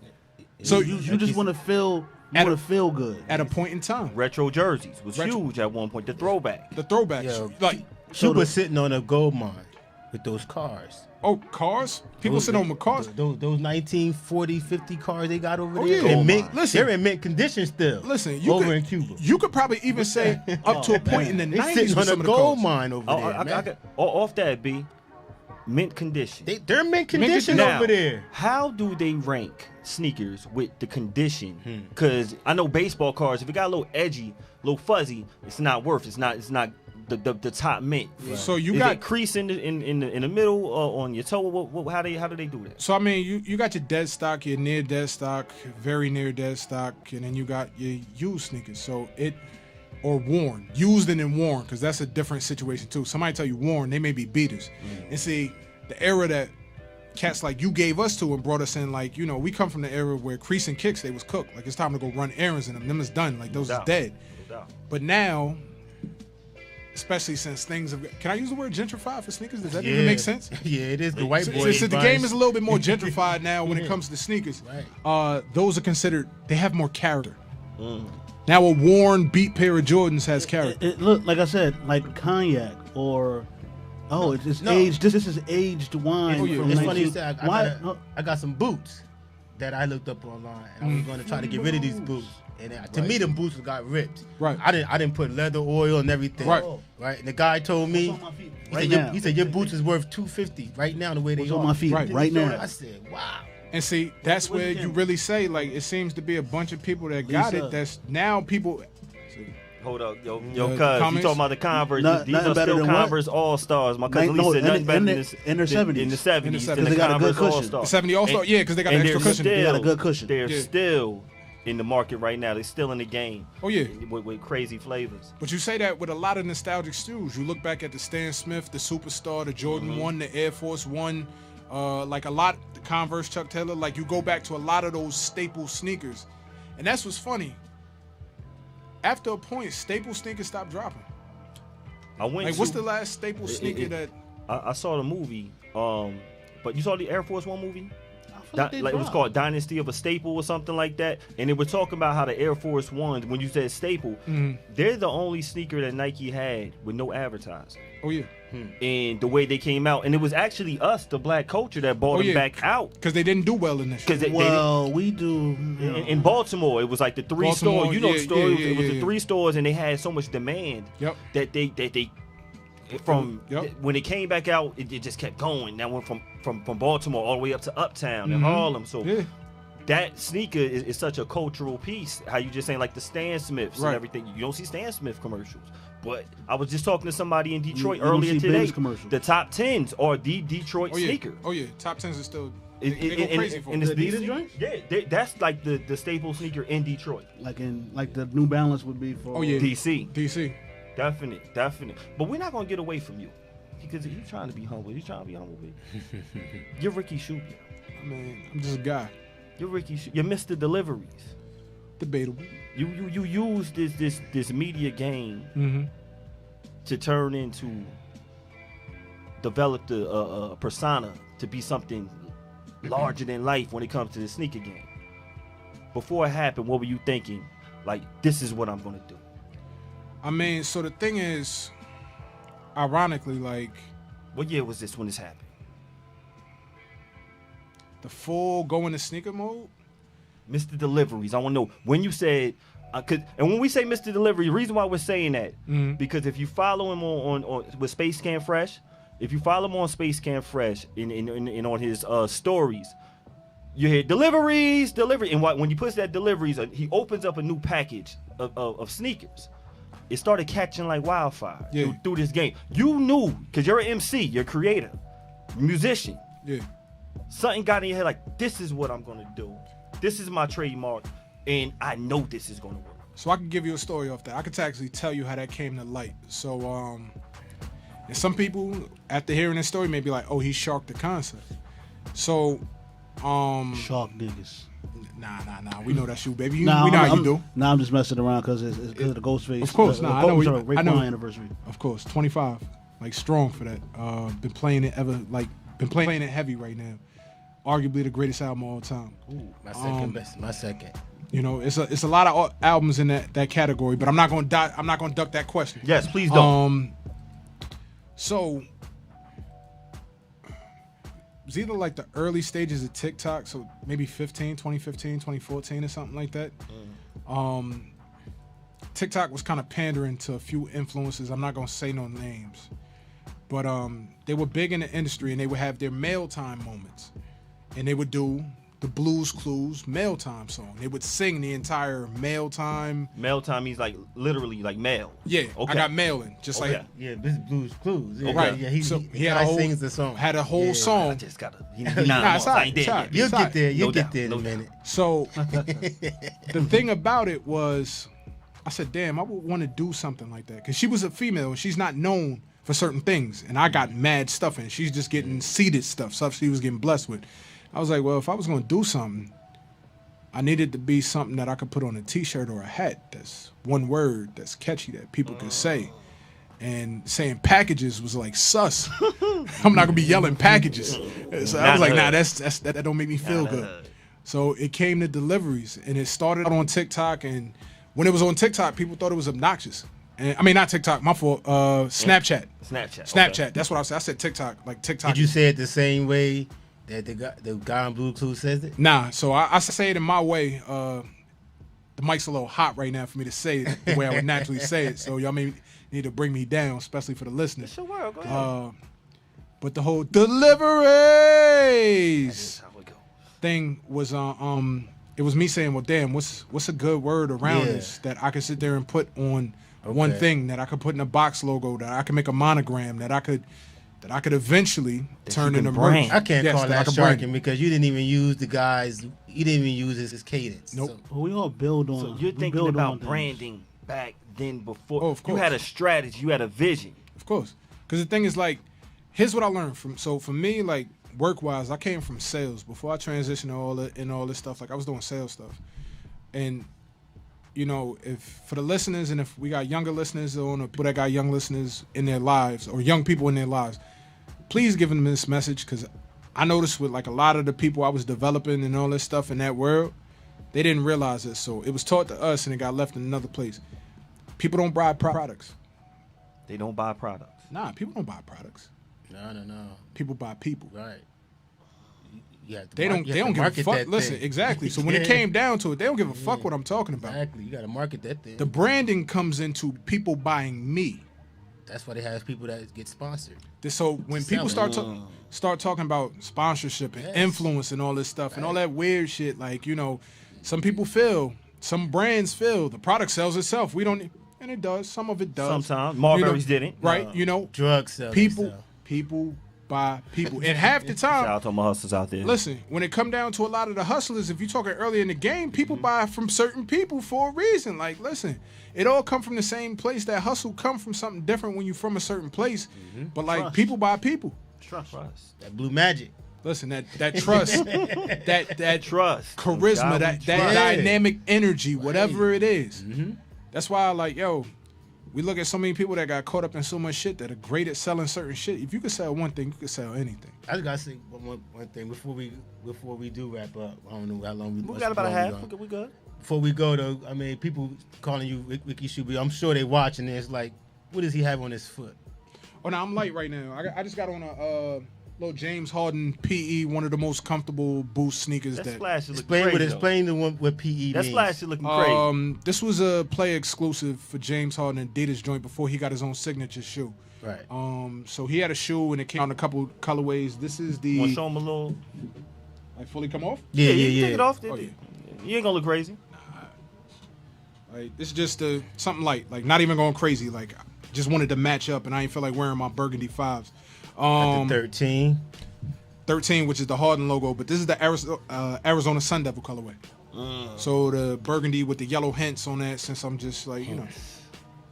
So You just want to feel. You want to feel good at a point in time. Retro jerseys was huge at one point. The throwback. The throwbacks. Yo, like Cuba sitting on a gold mine with those cars. Oh, cars? People sit on cars. Those 1940, 50 cars they got over Oh, there. yeah. They're in mint condition still. Listen, in Cuba. You could probably even say up to a point in the They 90s sitting with on some a of the gold cars. mine over there. Off that, B. Mint condition. They're mint condition Now, over there. How do they rank sneakers with the condition? Because I know baseball cards, if it got a little edgy, a little fuzzy, it's not worth. It's not the top mint. Right. So you Is got it crease in the middle on your toe? How do they do that? So I mean, you got your dead stock, your near dead stock, very near dead stock, and then you got your used sneakers. So or worn, used and then worn, because that's a different situation too. Somebody tell you worn, they may be beaters. And see, the era that cats like you gave us to and brought us in. Like, you know, we come from the era where crease and kicks, they was cooked. Like, it's time to go run errands in them. Them is done. Like, those is dead. No doubt. But now, especially since things have... Can I use the word gentrified for sneakers? Does that even make sense? Yeah, it is. The white boy. So the game is a little bit more gentrified now when it comes to sneakers. Right. Those are considered... They have more character. Now a worn, beat pair of Jordans has character. It look like I said, like cognac or it's aged. This is aged wine. Oh, yeah. From It's 19 funny you say Why? I got some boots that I looked up online, and I was going to try to get rid of these boots. And to me, them boots got ripped. Right. I didn't put leather oil and everything. Right. Right. And the guy told me, What's on my feet? he, Right said, now. he said your boots is worth $250 right now the way they What's are. on my feet Right. right now? I said, wow. And see, that's What's where the you camera? really say, like, it seems to be a bunch of people that got Lisa. it. That's now people... Hold up, yo, cuz, you comments? talking about the Converse. Not- These nothing are better still than what? Converse All-Stars. My cousin No, Lee said in nothing the- better in than the- this. in their 70s. In the 70s. In the the 70s. They got a good Converse cushion. All-Star. The 70 All-Star, yeah, because they got And the extra they're cushion. They got a still- good cushion. They're Yeah. still in the market right now. They're still in the game. Oh, yeah. With crazy flavors. But you say that with a lot of nostalgic shoes. You look back at the Stan Smith, the Superstar, the Jordan 1, the Air Force 1, like a lot, the Converse Chuck Taylor. Like, you go back to a lot of those staple sneakers. And that's what's funny. After a point, staple sneakers stopped dropping. I went Like, to, what's the last staple sneaker that... I saw the movie, but you saw the Air Force One movie? I feel like they Like it was dropped. called Dynasty of a Staple or something like that, and they were talking about how the Air Force Ones, when you said staple, they're the only sneaker that Nike had with no advertising. Oh, yeah. And the way they came out, and it was actually us, the black culture, that bought them yeah. back out. Because they didn't do well in this Because shit. Well, we do. in Baltimore, it was like the three Baltimore, stores. You know yeah, the story. yeah, It was yeah, the yeah. three stores, and they had so much demand Yep. that they from Yep. when it came back out, it just kept going. That went from Baltimore all the way up to Uptown and Harlem. So Yeah. that sneaker is such a cultural piece. How you just saying like the Stan Smiths Right. and everything. You don't see Stan Smith commercials. But I was just talking to somebody in Detroit you don't earlier see today. Ben's commercials. The top 10s are the Detroit Oh, yeah. sneaker. Oh, yeah. Top 10s are still... It- They go and- crazy and for it's them. The Adidas DC. joints? Yeah, that's like the staple sneaker in Detroit. Like the New Balance would be for. Oh, yeah. DC. DC. Definite. But we're not gonna get away from you. Because you're trying to be humble. You're trying to be humble, baby. You're Ricky Shubia. I mean, I'm just a guy. You're Ricky You're Mr. Deliveries. Debatable. You use this media game to turn into develop a persona to be something larger than life when it comes to the sneaker game. Before it happened, what were you thinking? Like, this is what I'm gonna do. I mean, so the thing is, ironically, like, What year was this when this happened? the full go into sneaker mode. Mr. Deliveries. I want to know when you said, and when we say Mr. Delivery, the reason why we're saying that, because if you follow him on with Space Can Fresh, if you follow him on Space Can Fresh in on his stories, you hear delivery, and when you push that deliveries, he opens up a new package of sneakers. It started catching like wildfire through this game. You knew, because you're an MC, you're a creator, musician. Yeah. Something got in your head like, this is what I'm gonna do. This is my trademark, and I know this is gonna work. So I can give you a story off that. I could actually tell you how that came to light. So, and some people after hearing this story may be like, "Oh, he sharked the concept." So, Shark niggas. Nah. We know that's you, baby. We Nah, know how you do. Nah, I'm just messing around because it's the Ghostface. Of course, the, nah, the I know Ghost- you- sorry, I know- Raekwon anniversary. Of course, 25, like strong for that. Been playing it heavy right now. Arguably the greatest album of all time. My second best. My second. You know, it's a lot of albums in that category, but I'm not gonna duck that question. Yes, please don't. So it was either like the early stages of TikTok, so maybe 2015, 2014 or something like that. TikTok was kind of pandering to a few influencers. I'm not gonna say no names, but they were big in the industry and they would have their mail time moments, and they would do the Blues Clues mail time song. They would sing the entire mail time. Mail time means like literally like mail. Yeah, Okay. I got mailing, just Okay. like Yeah, this is Blues Clues. Yeah, Right. Yeah, he had a whole, sings the song. Had a whole I song. just gotta. Nah, it's all right, it's all right. You'll get there. No You'll doubt, get there in no a doubt. minute. So the thing about it was I said, damn, I would want to do something like that. Because she was a female and she's not known for certain things. And I got mad stuff and she's just getting seeded stuff she was getting blessed with. I was like, well, if I was going to do something, I needed to be something that I could put on a T-shirt or a hat that's one word, that's catchy, that people can say. And saying packages was like sus. I'm not going to be yelling packages. So I was like, nah, that don't make me feel good. So it came to deliveries, and it started out on TikTok. And when it was on TikTok, people thought it was obnoxious. And I mean, not TikTok, my fault. Snapchat. Snapchat. Okay. That's what I said. I said TikTok, like TikTok. Did you say it the same way that the guy on Blue Clue says it? Nah. So I say it in my way. The mic's a little hot right now for me to say it the way I would naturally say it. So y'all may need to bring me down, especially for the listeners. It's your world. Go ahead. But the whole deliveries thing was it was me saying, well, damn, what's a good word around this that I could sit there and put on one thing, that I could put in a box logo, that I could make a monogram, that I could eventually turn into merch. I can't call that sharking because you didn't even use the guys. You didn't even use his cadence. Nope. Well, we all build on. So you're thinking about branding back then before. Oh, of course. You had a strategy. You had a vision. Of course. Because the thing is, like, here's what I learned from. So for me, like, work-wise, I came from sales. Before I transitioned to all this stuff, like, I was doing sales stuff. And, you know, if for the listeners, and if we got younger listeners or people that got young listeners in their lives, or young people in their lives, please give them this message, because I noticed with, like, a lot of the people I was developing and all this stuff in that world, they didn't realize this. So it was taught to us, and it got left in another place. People don't buy products. They don't buy products. Nah, people don't buy products. No. People buy people. Right. They don't give a fuck. Listen, exactly. So when it came down to it, they don't give a fuck what I'm talking about. Exactly. You got to market that thing. The branding comes into people buying me. That's why they have people that get sponsored. So when people start talking about sponsorship and influence and all this stuff and all that weird shit, like, you know, some brands feel the product sells itself. We don't, and it does. Some of it does. Sometimes Marbury's didn't. Right? You know, drugs sell. People buy people, and half the time. Shout out to my hustlers out there. Listen, when it come down to a lot of the hustlers, if you're talking early in the game, people buy from certain people for a reason. Like, listen, it all come from the same place. That hustle come from something different when you're from a certain place. But like, people buy people. Trust. That blue magic. Listen, that trust, that trust, charisma, that dynamic energy, whatever it is. That's why, like, yo, we look at so many people that got caught up in so much shit that are great at selling certain shit. If you could sell one thing, you could sell anything. I just gotta say one thing before we do wrap up. I don't know how long we got about a half. We good. Before we go though, I mean, people calling you Ricky Shuby. I'm sure they watching this. Like, what does he have on his foot? Oh no, I'm light right now. I just got on a little James Harden PE, one of the most comfortable Boost sneakers. That that splash is looking crazy. Explain the one what PE means. That splash is looking crazy. This was a player exclusive for James Harden Adidas joint before he got his own signature shoe. Right. So he had a shoe and it came out in a couple colorways. This is the. Want to show him a little? Like fully come off? Yeah. Take it off. You ain't gonna look crazy. Like, this is just something light. Like, not even going crazy. Like, just wanted to match up, and I ain't feel like wearing my burgundy 5s. At the 13, which is the Harden logo, but this is the Arizona Sun Devil colorway. So the burgundy with the yellow hints on that, since I'm just like, you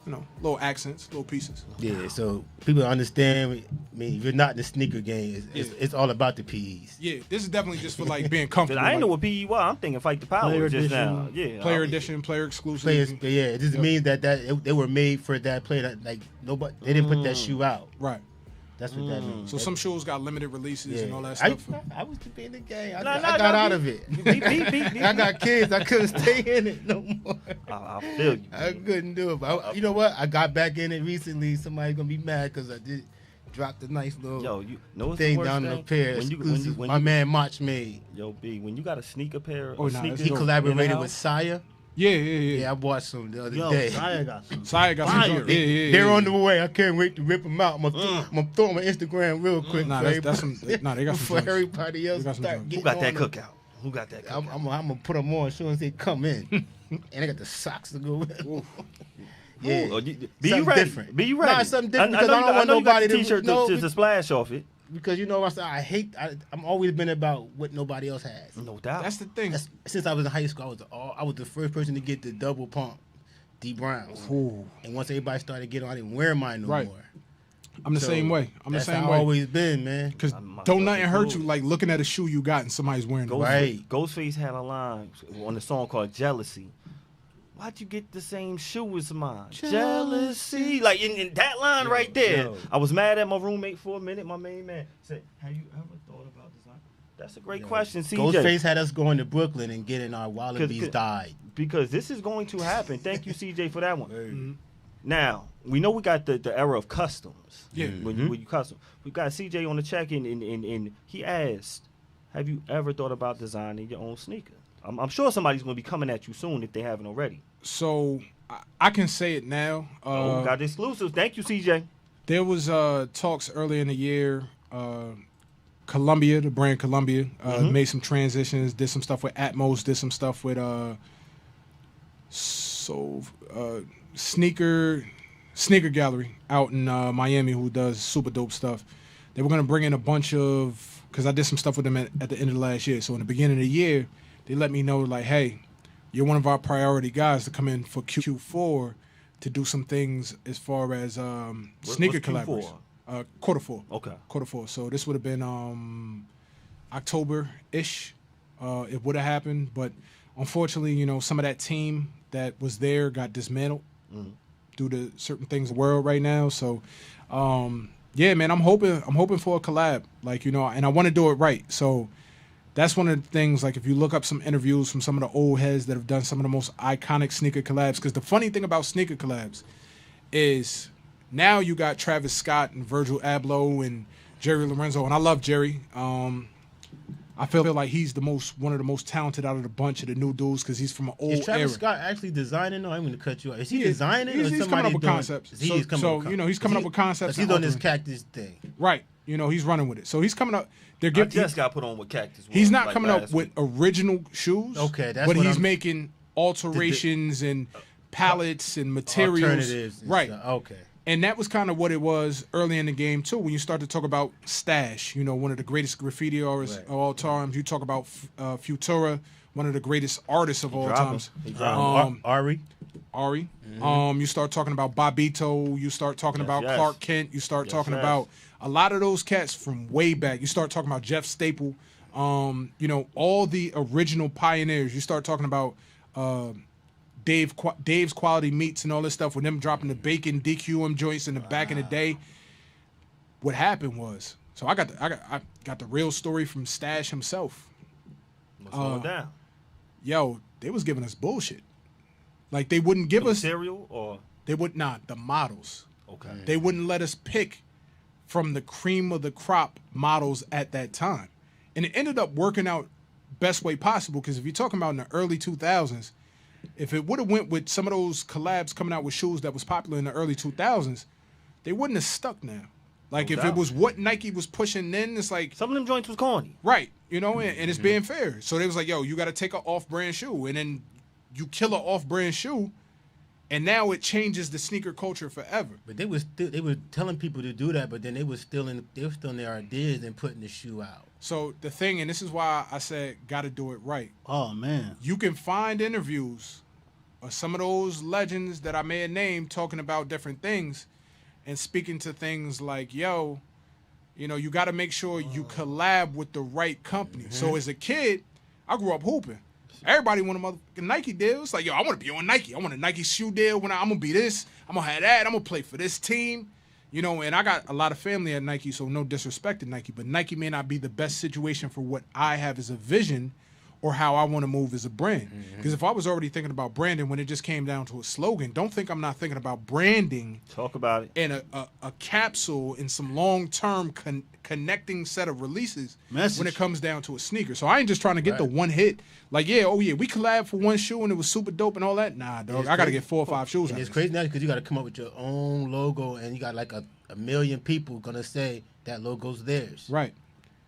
know, little accents, little pieces. Yeah, so people understand. I mean, you're not in the sneaker game. It's all about the PEs. Yeah, this is definitely just for like being comfortable. I didn't know what PE was. I'm thinking Fight the Power Player just edition. now. Yeah, Player edition, player exclusive. It just means that they were made for that player. That, like, nobody, they didn't put that shoe out. Right. That's what that means. So some shoes got limited releases and all that stuff. I was in the game. I got got out of it. I got kids. I couldn't stay in it no more. I feel you. I couldn't do it. But you know what? I got back in it recently. Somebody's gonna be mad because I did drop the nice little thing down on a pair. When my man Mach made. Yo, B, when you got a sneaker pair, he collaborated with Saya. Yeah. I bought some the other day. Saya got some. Some. Yeah. They're on the way. I can't wait to rip them out. I'm gonna throw them on Instagram real quick. They got some. For everybody else. Who got that cookout? I'm gonna put them on as soon as they come in, and I got the socks to go with. Yeah, be you ready? Different. Be you ready? Nah, something different because I don't want nobody to t-shirt to splash off it. Because you know I'm always been about what nobody else has. No doubt. That's the thing. Since I was in high school, I was the first person to get the double pump D Browns. Ooh. And once everybody started getting on, I didn't wear mine no Right. more. I'm the So, same way. I'm the that's same how way. I always been, man. Because I'm my don't nothing fucking hurt you dude. like looking at a shoe you got and somebody's wearing it. Right. Ghostface had a line on the song called Jealousy. Why'd you get the same shoe as mine? Jealousy. Like in that line right there. yo. I was mad at my roommate for a minute. My main man said, have you ever thought about design? That's a great question, CJ. Ghostface had us going to Brooklyn and getting our Wallabies dyed. Because this is going to happen. Thank you, CJ, for that one. Mhm. Now, we know we got the era of customs. Yeah. When you custom. We got CJ on the check-in, and he asked, have you ever thought about designing your own sneaker? I'm sure somebody's going to be coming at you soon if they haven't already. So I can say it now. We got the exclusives. Thank you, CJ. There was talks earlier in the year. Columbia, the brand Columbia, made some transitions, did some stuff with Atmos, did some stuff with Sneaker Gallery out in Miami, who does super dope stuff. They were going to bring in a bunch of, because I did some stuff with them at the end of the last year. So in the beginning of the year, they let me know, like, hey, you're one of our priority guys to come in for Q4 to do some things as far as sneaker what's Q4? collaboration. Quarter four. Okay. Quarter four. So this would have been October-ish. It would have happened, but unfortunately, some of that team that was there got dismantled due to certain things in the world right now. So, yeah, man, I'm hoping for a collab, and I want to do it right. So that's one of the things, like if you look up some interviews from some of the old heads that have done some of the most iconic sneaker collabs, because the funny thing about sneaker collabs is now you got Travis Scott and Virgil Abloh and Jerry Lorenzo, and I love Jerry. I feel like he's one of the most talented out of the bunch of the new dudes because he's from an old Is Travis era. Scott actually designing? No, I'm going to cut you off. Is he Yeah, designing? he's or coming somebody up with doing, concepts. He's coming up with he's coming up with concepts. He's and on this altering. cactus thing. Right. He's running with it. So he's coming up. I just got put on with Cactus. He's not like coming up last with week. original shoes. Okay, that's but what he's I'm- making alterations and palettes and materials. Alternatives. And Right. stuff. Okay. And that was kind of what it was early in the game, too, when you start to talk about Stash, one of the greatest graffiti artists Right. of all times. You talk about Futura, one of the greatest artists of all dropping. times. He dropping. Ari. Mm-hmm. You start talking about Bobito. You start talking about yes. Clark Kent. You start Yes, talking yes. about a lot of those cats from way back. You start talking about Jeff Staple. All the original pioneers. You start talking about Dave's Quality Meats and all this stuff with them dropping the bacon DQM joints in the back in the day. What happened was, so I got the real story from Stash himself. Let's slow it down. Yo, they was giving us bullshit. Like they wouldn't give us Material or they would not the models. okay. They wouldn't let us pick from the cream of the crop models at that time. And it ended up working out best way possible because if you're talking about in the early 2000s, if it would have went with some of those collabs coming out with shoes that was popular in the early 2000s, they wouldn't have stuck now. Like No if doubt. it was what Nike was pushing then, it's like, Some of them joints was corny. right, and it's being fair. So they was like, yo, you got to take an off-brand shoe. And then you kill an off-brand shoe, and now it changes the sneaker culture forever. But they were telling people to do that, but then they were still in their ideas and putting the shoe out. So the thing, and this is why I said got to do it right. Oh man, You can find interviews of some of those legends that I may have named talking about different things and speaking to things like, yo, you got to make sure you collab with the right company. So as a kid, I grew up hooping. Everybody wanted a motherfucking Nike deal. It's like, yo, I want to be on Nike. I want a Nike shoe deal. I'm going to be this. I'm going to have that. I'm going to play for this team. And I got a lot of family at Nike, so no disrespect to Nike, but Nike may not be the best situation for what I have as a vision or how I want to move as a brand. Because if I was already thinking about branding when it just came down to a slogan, don't think I'm not thinking about branding Talk about it. and a capsule and some long-term connecting set of releases Message. when it comes down to a sneaker. So I ain't just trying to get the one hit. Like, we collabed for one shoe and it was super dope and all that. Nah, dog, It's I got to crazy. get 4 or 5 shoes And out it's of this. crazy now because you got to come up with your own logo, and you got like a million people gonna say that logo's theirs. Right.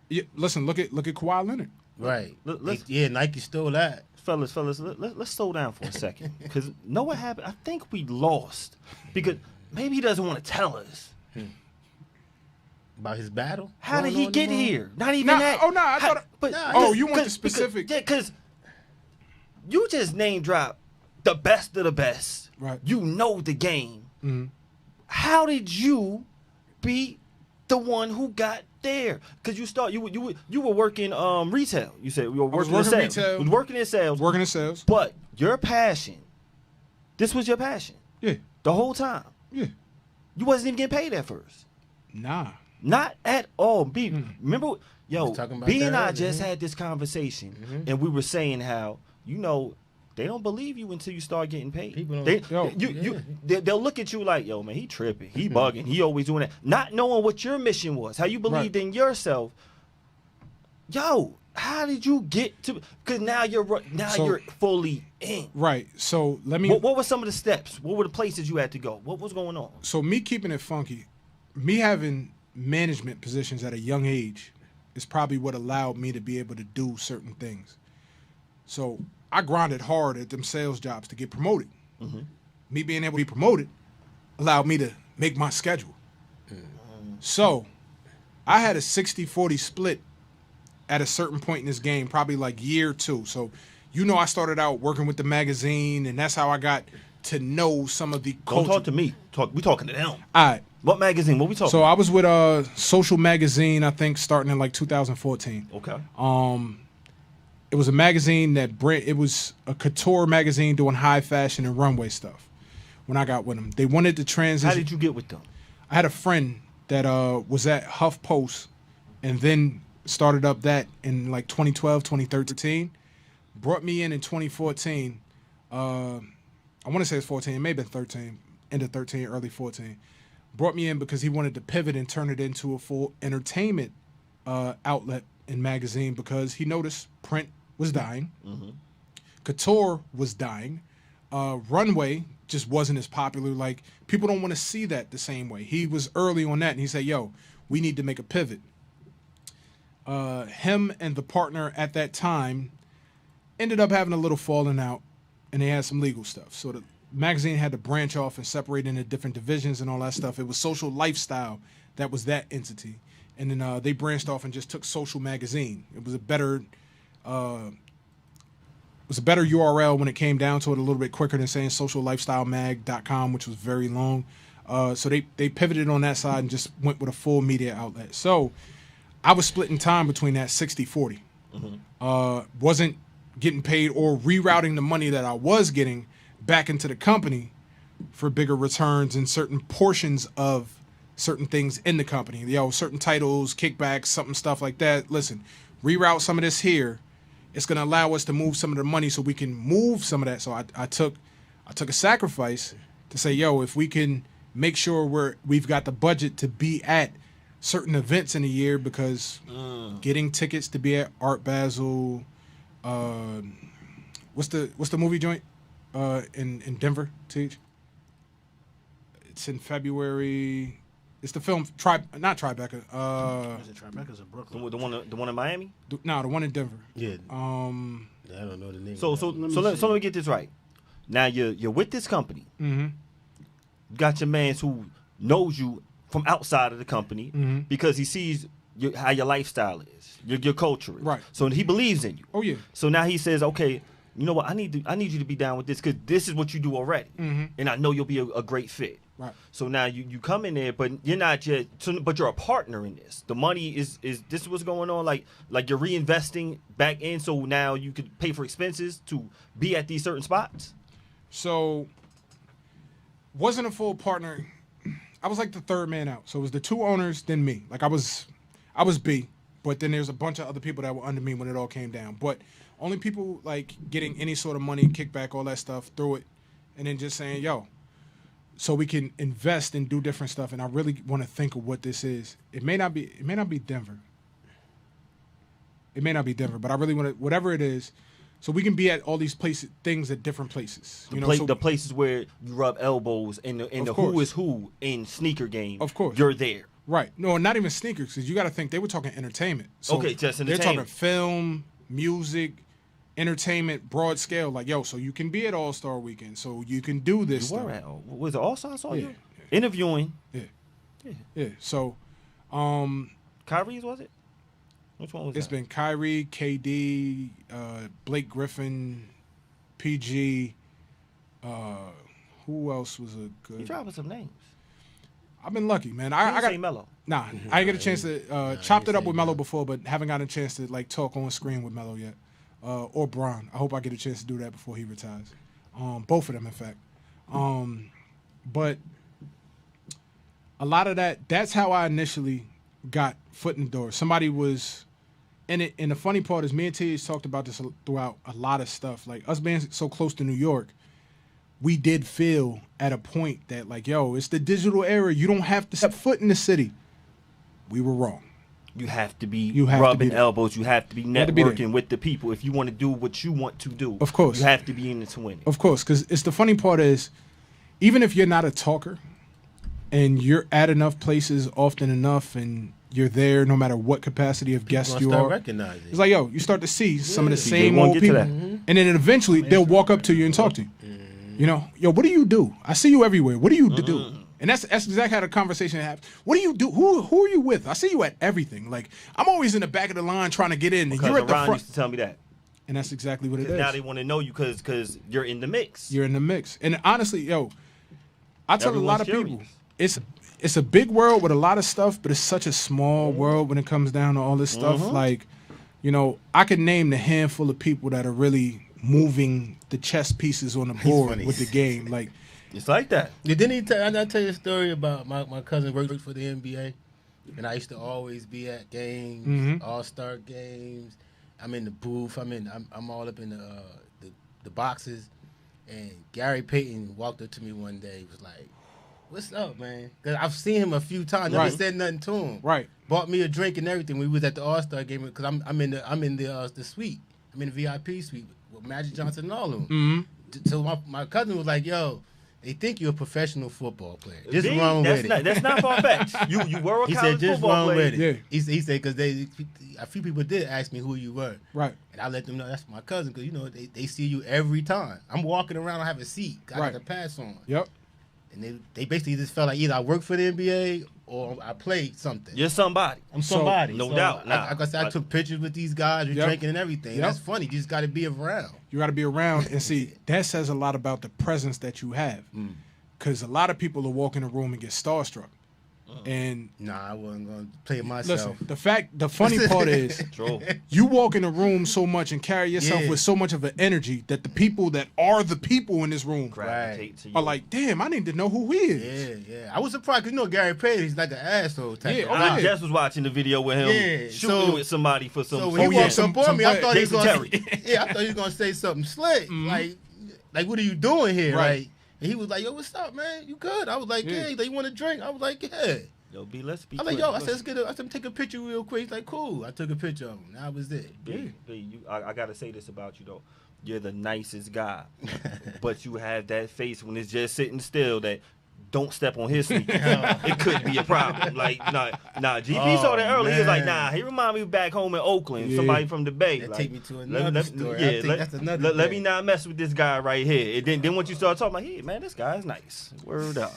Yeah, listen, look at Kawhi Leonard. Right. Let's- Yeah, Nike stole that. Fellas, let's slow down for a second. Because know what happened? I think we lost. Because maybe he doesn't want to tell us. About his battle. How did going he on get tomorrow? here? Not even Nah, that. oh, nah, I thought- But Nah, Oh, you want the because- specific? Yeah, because you just name drop the best of the best. Right. You know the game. Mhm. How did you be the one who got there? Because you were working retail. You said you were was working in working sales. retail. You was working in sales. Working in sales. But your passion, this was your passion Yeah. the whole time. Yeah. You wasn't even getting paid at first. Nah. Not at all. Remember, yo, was talking about B that and I earlier, just mhm. had this conversation, and we were saying how, they don't believe you until you start getting paid. People don't- They'll look at you like, yo, man, he tripping, he bugging, he always doing that, not knowing what your mission was, how you believed in yourself. Yo, how did you get to? Because now you're fully in. Right. So let me. What were some of the steps? What were the places you had to go? What was going on? So me keeping it funky, me having management positions at a young age is probably what allowed me to be able to do certain things. So I grinded hard at them sales jobs to get promoted. Mm-hmm. Me being able to be promoted allowed me to make my schedule. So I had a 60-40 split at a certain point in this game, probably like year 2. So, I started out working with the magazine, and that's how I got to know some of the Don't culture. talk to me. We talking to them. All right. What magazine? What we talking? So I was with Social Magazine, I think, starting in like 2014. Okay. It was a magazine it was a couture magazine doing high fashion and runway stuff. When I got with them, they wanted to transition. How did you get with them? I had a friend that was at HuffPost, and then started up that in like 2012, 2013. Brought me in 2014. I want to say it's 14. It may have been 13. End of 13, early 14. Brought me in because he wanted to pivot and turn it into a full entertainment outlet and magazine, because he noticed print was dying. Mm-hmm. Couture was dying. Runway just wasn't as popular. Like, people don't want to see that the same way. He was early on that, and he said, yo, we need to make a pivot. Him and the partner at that time ended up having a little falling out, and they had some legal stuff. So the magazine had to branch off and separate into different divisions and all that stuff. It was Social Lifestyle that was that entity. And then they branched off and just took Social Magazine. It was a better URL when it came down to it, a little bit quicker than saying sociallifestylemag.com, which was very long. So they pivoted on that side and just went with a full media outlet. So I was splitting time between that 60-40. Mm-hmm. Wasn't getting paid or rerouting the money that I was getting back into the company for bigger returns in certain portions of certain things in the company. Certain titles, kickbacks, stuff like that. Listen, reroute some of this here. It's going to allow us to move some of the money so we can move some of that. So I took a sacrifice to say, if we can make sure we've got the budget to be at certain events in a year, because getting tickets to be at Art Basel, what's the movie joint in Denver, Teach? It's in February. It's the film not Tribeca. Is it Tribeca's in Brooklyn? The one in Miami? No, the one in Denver. Yeah. I don't know the name. So let me get this right. Now you're with this company. Mm-hmm. You got your man who knows you from outside of the company, mm-hmm. because he sees how your lifestyle is, your culture is. Right. So he believes in you. Oh yeah. So now he says, okay, you know what? I need you to be down with this, because this is what you do already, mm-hmm. and I know you'll be a great fit. Right. So now you come in there, but you're not yet. But you're a partner in this. The money is this is what's going on. Like you're reinvesting back in, so now you could pay for expenses to be at these certain spots. So wasn't a full partner. I was like the third man out. So it was the two owners, then me. Like I was B, but then there's a bunch of other people that were under me when it all came down. But only people like getting any sort of money, kickback, all that stuff, through it, and then just saying, so we can invest and do different stuff. And I really want to think of what this is. It may not be Denver. It may not be Denver, but I really want to, whatever it is, so we can be at all these things at different places. The places where you rub elbows and the who is who in sneaker game. Of course. You're there. Right. No, not even sneakers, because you got to think they were talking entertainment. So okay, just they're entertainment. talking film, music, entertainment, broad scale. Like, so you can be at All-Star Weekend, so you can do this You stuff. were at, was it All-Star? I saw you Yeah. interviewing. Yeah. So, Kyrie's, was it? Which one was it's that? been Kyrie, KD, Blake Griffin, PG, Who else was a You good? dropping some names. I've been lucky, man. I I got say Mello. Nah, I didn't get a chance to chopped it up with Melo before, but haven't gotten a chance to like talk on screen with Melo yet. Or Bron. I hope I get a chance to do that before he retires. Both of them, in fact. But a lot of that's how I initially got foot in the door. Somebody was in it, and the funny part is me and T talked about this throughout a lot of stuff. Like us being so close to New York, we did feel at a point that like, yo, it's the digital era. You don't have to set foot in the city. We were wrong. You have to be have to rubbing be there. elbows. You have to be have to be there. networking with the people if you want to do what you want to do. Of course. You have to be in it to win it. Of course, because it's the funny part is, even if you're not a talker, and you're at enough places often enough, and you're there no matter what capacity of guest you are, recognizing. it's like, yo, you start to see some of the See, same they won't old get to people, that. and then eventually they'll walk up to you and talk to you. You know, yo, what do you do? I see you everywhere. What do you do? And that's exactly how the conversation happens. What do you do? Who are you with? I see you at everything. Like, I'm always in the back of the line trying to get in, and Because you're at the Ron front. used to tell me that. And that's exactly what it Now is. they want to know you because you're in the mix. You're in the mix. And honestly, yo, I tell a lot of Everyone's people, curious. it's a big world with a lot of stuff, but it's such a small world when it comes down to all this stuff. Like, you know, I could name the handful of people that are really moving the chess pieces on the board funny. with the game. Like, It's like that. Didn't he I tell you a story about my cousin worked for the NBA, and I used to always be at games, All-Star games. I'm in the booth. I'm all up in the boxes, and Gary Payton walked up to me one day. He was like, "What's up, man?" Because I've seen him a few times. Never Right. said nothing to him. right. Bought me a drink and everything. We was at the All-Star game because I'm in the suite. I'm in the VIP suite with Magic Johnson and all of them. So my cousin was like, "Yo, they think you're a professional football player. Just B, run with it." That's not far fetched. You were a He college said, "Just football run player. with it." Yeah. He said because a few people did ask me who you were, Right. and I let them know that's my cousin because you know they see you every time. I'm walking around, I have a seat, I Right. got a pass on, Yep. and they basically just felt like either I work for the NBA or I played something. You're somebody. I'm So- somebody. No So doubt. Nah. Like I said, I took pictures with these guys, we're Yep. drinking and everything. Yep. That's funny. You just got to be around. You got to be around and see. That says a lot about the presence that you have, because a lot of people will walk in a room and get starstruck. And Nah, I wasn't gonna play myself. listen, the funny part is, True. you walk in a room so much and carry yourself Yeah. with so much of an energy that the people that are the people in this room Gravitate to you. are like, damn, I need to know who he is. Yeah. I was surprised because you know Gary Payton, he's like an asshole type. Yeah, of oh, guy. I just was watching the video with him Yeah, shooting so- with somebody for some. So when he Oh, yeah, walked some- up on me, I some thought he was Jason gonna. Terry. Yeah, I thought he was gonna say something slick, like what are you doing here? Right. Like, and he was like, "Yo, what's up, man? You good?" I was like, Yeah. "Yeah." He's like, "You want a drink?" I was like, "Yeah." Yo, B, let's be. I was like, clear. "Yo," I said, I said, take a picture real quick." He's like, "Cool." I took a picture of him. That was it. B, I gotta say this about you though. You're the nicest guy, but you have that face when it's just sitting still that don't step on his sneakers. It could be a problem. Like, nah, GP saw that early. He was like, man. nah, he reminded me back home in Oakland, Yeah. somebody from the Bay. That like, take me to another story. I think that's another let me thing. not mess with this guy right here. And then once you start talking, like, hey, man, this guy's nice. Word up.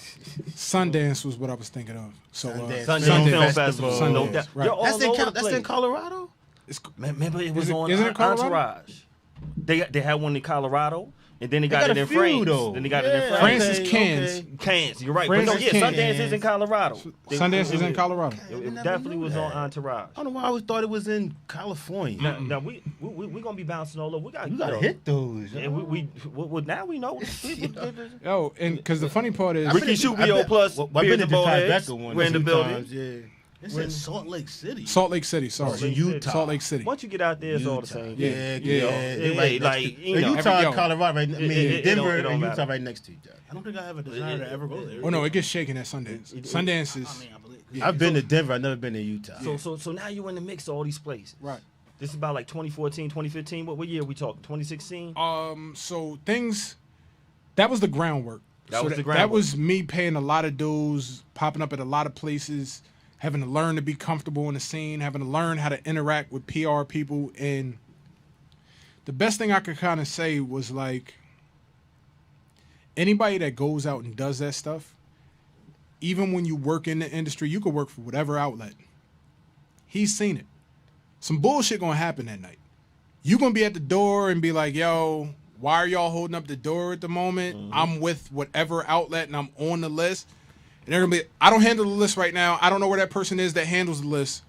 Sundance was what I was thinking of. So Sundance. Sundance Film Festival. Festival. No Sundance, doubt. right. You're all That's over the that's in place. Colorado. it's, Remember, it was on isn't it Colorado? Entourage. They had one in Colorado, and then they got got it a in few, France. though. Then they got it in Yeah. France. France is Cannes. Cannes, you're right. France But no, is yeah, Cannes. Sundance is in Colorado. Sundance is in Colorado. It never definitely knew was that. on Entourage. I don't know why I always thought it was in California. Now we gonna be bouncing all over. We got You gotta hit those. Yeah, we now we know. Yo, and because the funny part is, Ricky Shubio plus I've been Beard to the the Baldheads. Tribeca one We're in the a few building. times, yeah. It's in Salt Lake City. Salt Lake City, sorry. It's in Utah. Salt Lake City. Once you get out there, it's all the Utah. same. Yeah, Yeah, yeah. They Yeah, right like, next to, you know. Utah Yo. and Colorado, right? I mean, it Denver don't and Utah matter. right next to each other. I don't think I have a desire to ever go there. Oh no, it gets shaken at Sundance. Sundance is I mean, I believe. Yeah. I've been to Denver. I've never been to Utah. So now you're in the mix of all these places. right. This is about like 2014, 2015. What year are we talking? 2016? So things that was the groundwork. That So was the That groundwork. was me paying a lot of dues, popping up at a lot of places, having to learn to be comfortable in the scene, having to learn how to interact with PR people. And the best thing I could kind of say was like, anybody that goes out and does that stuff, even when you work in the industry, you could work for whatever outlet. He's seen it. Some bullshit gonna happen that night. You gonna be at the door and be like, yo, why are y'all holding up the door at the moment? I'm with whatever outlet and I'm on the list. And they're gonna be, I don't handle the list right now. I don't know where that person is that handles the list.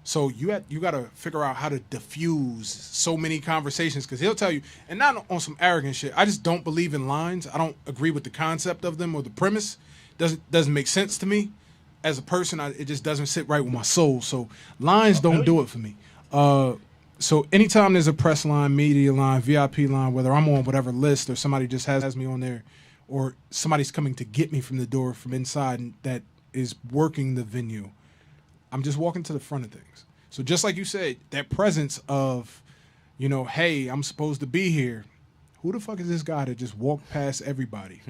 So you got to figure out how to diffuse so many conversations, because he'll tell you, and not on some arrogant shit. I just don't believe in lines. I don't agree with the concept of them or the premise. Doesn't make sense to me as a person. It just doesn't sit right with my soul. So lines don't do it for me. So anytime there's a press line, media line, VIP line, whether I'm on whatever list or somebody just has me on there, or somebody's coming to get me from the door from inside and that is working the venue, I'm just walking to the front of things. So just like you said, that presence of, hey, I'm supposed to be here. Who the fuck is this guy that just walked past everybody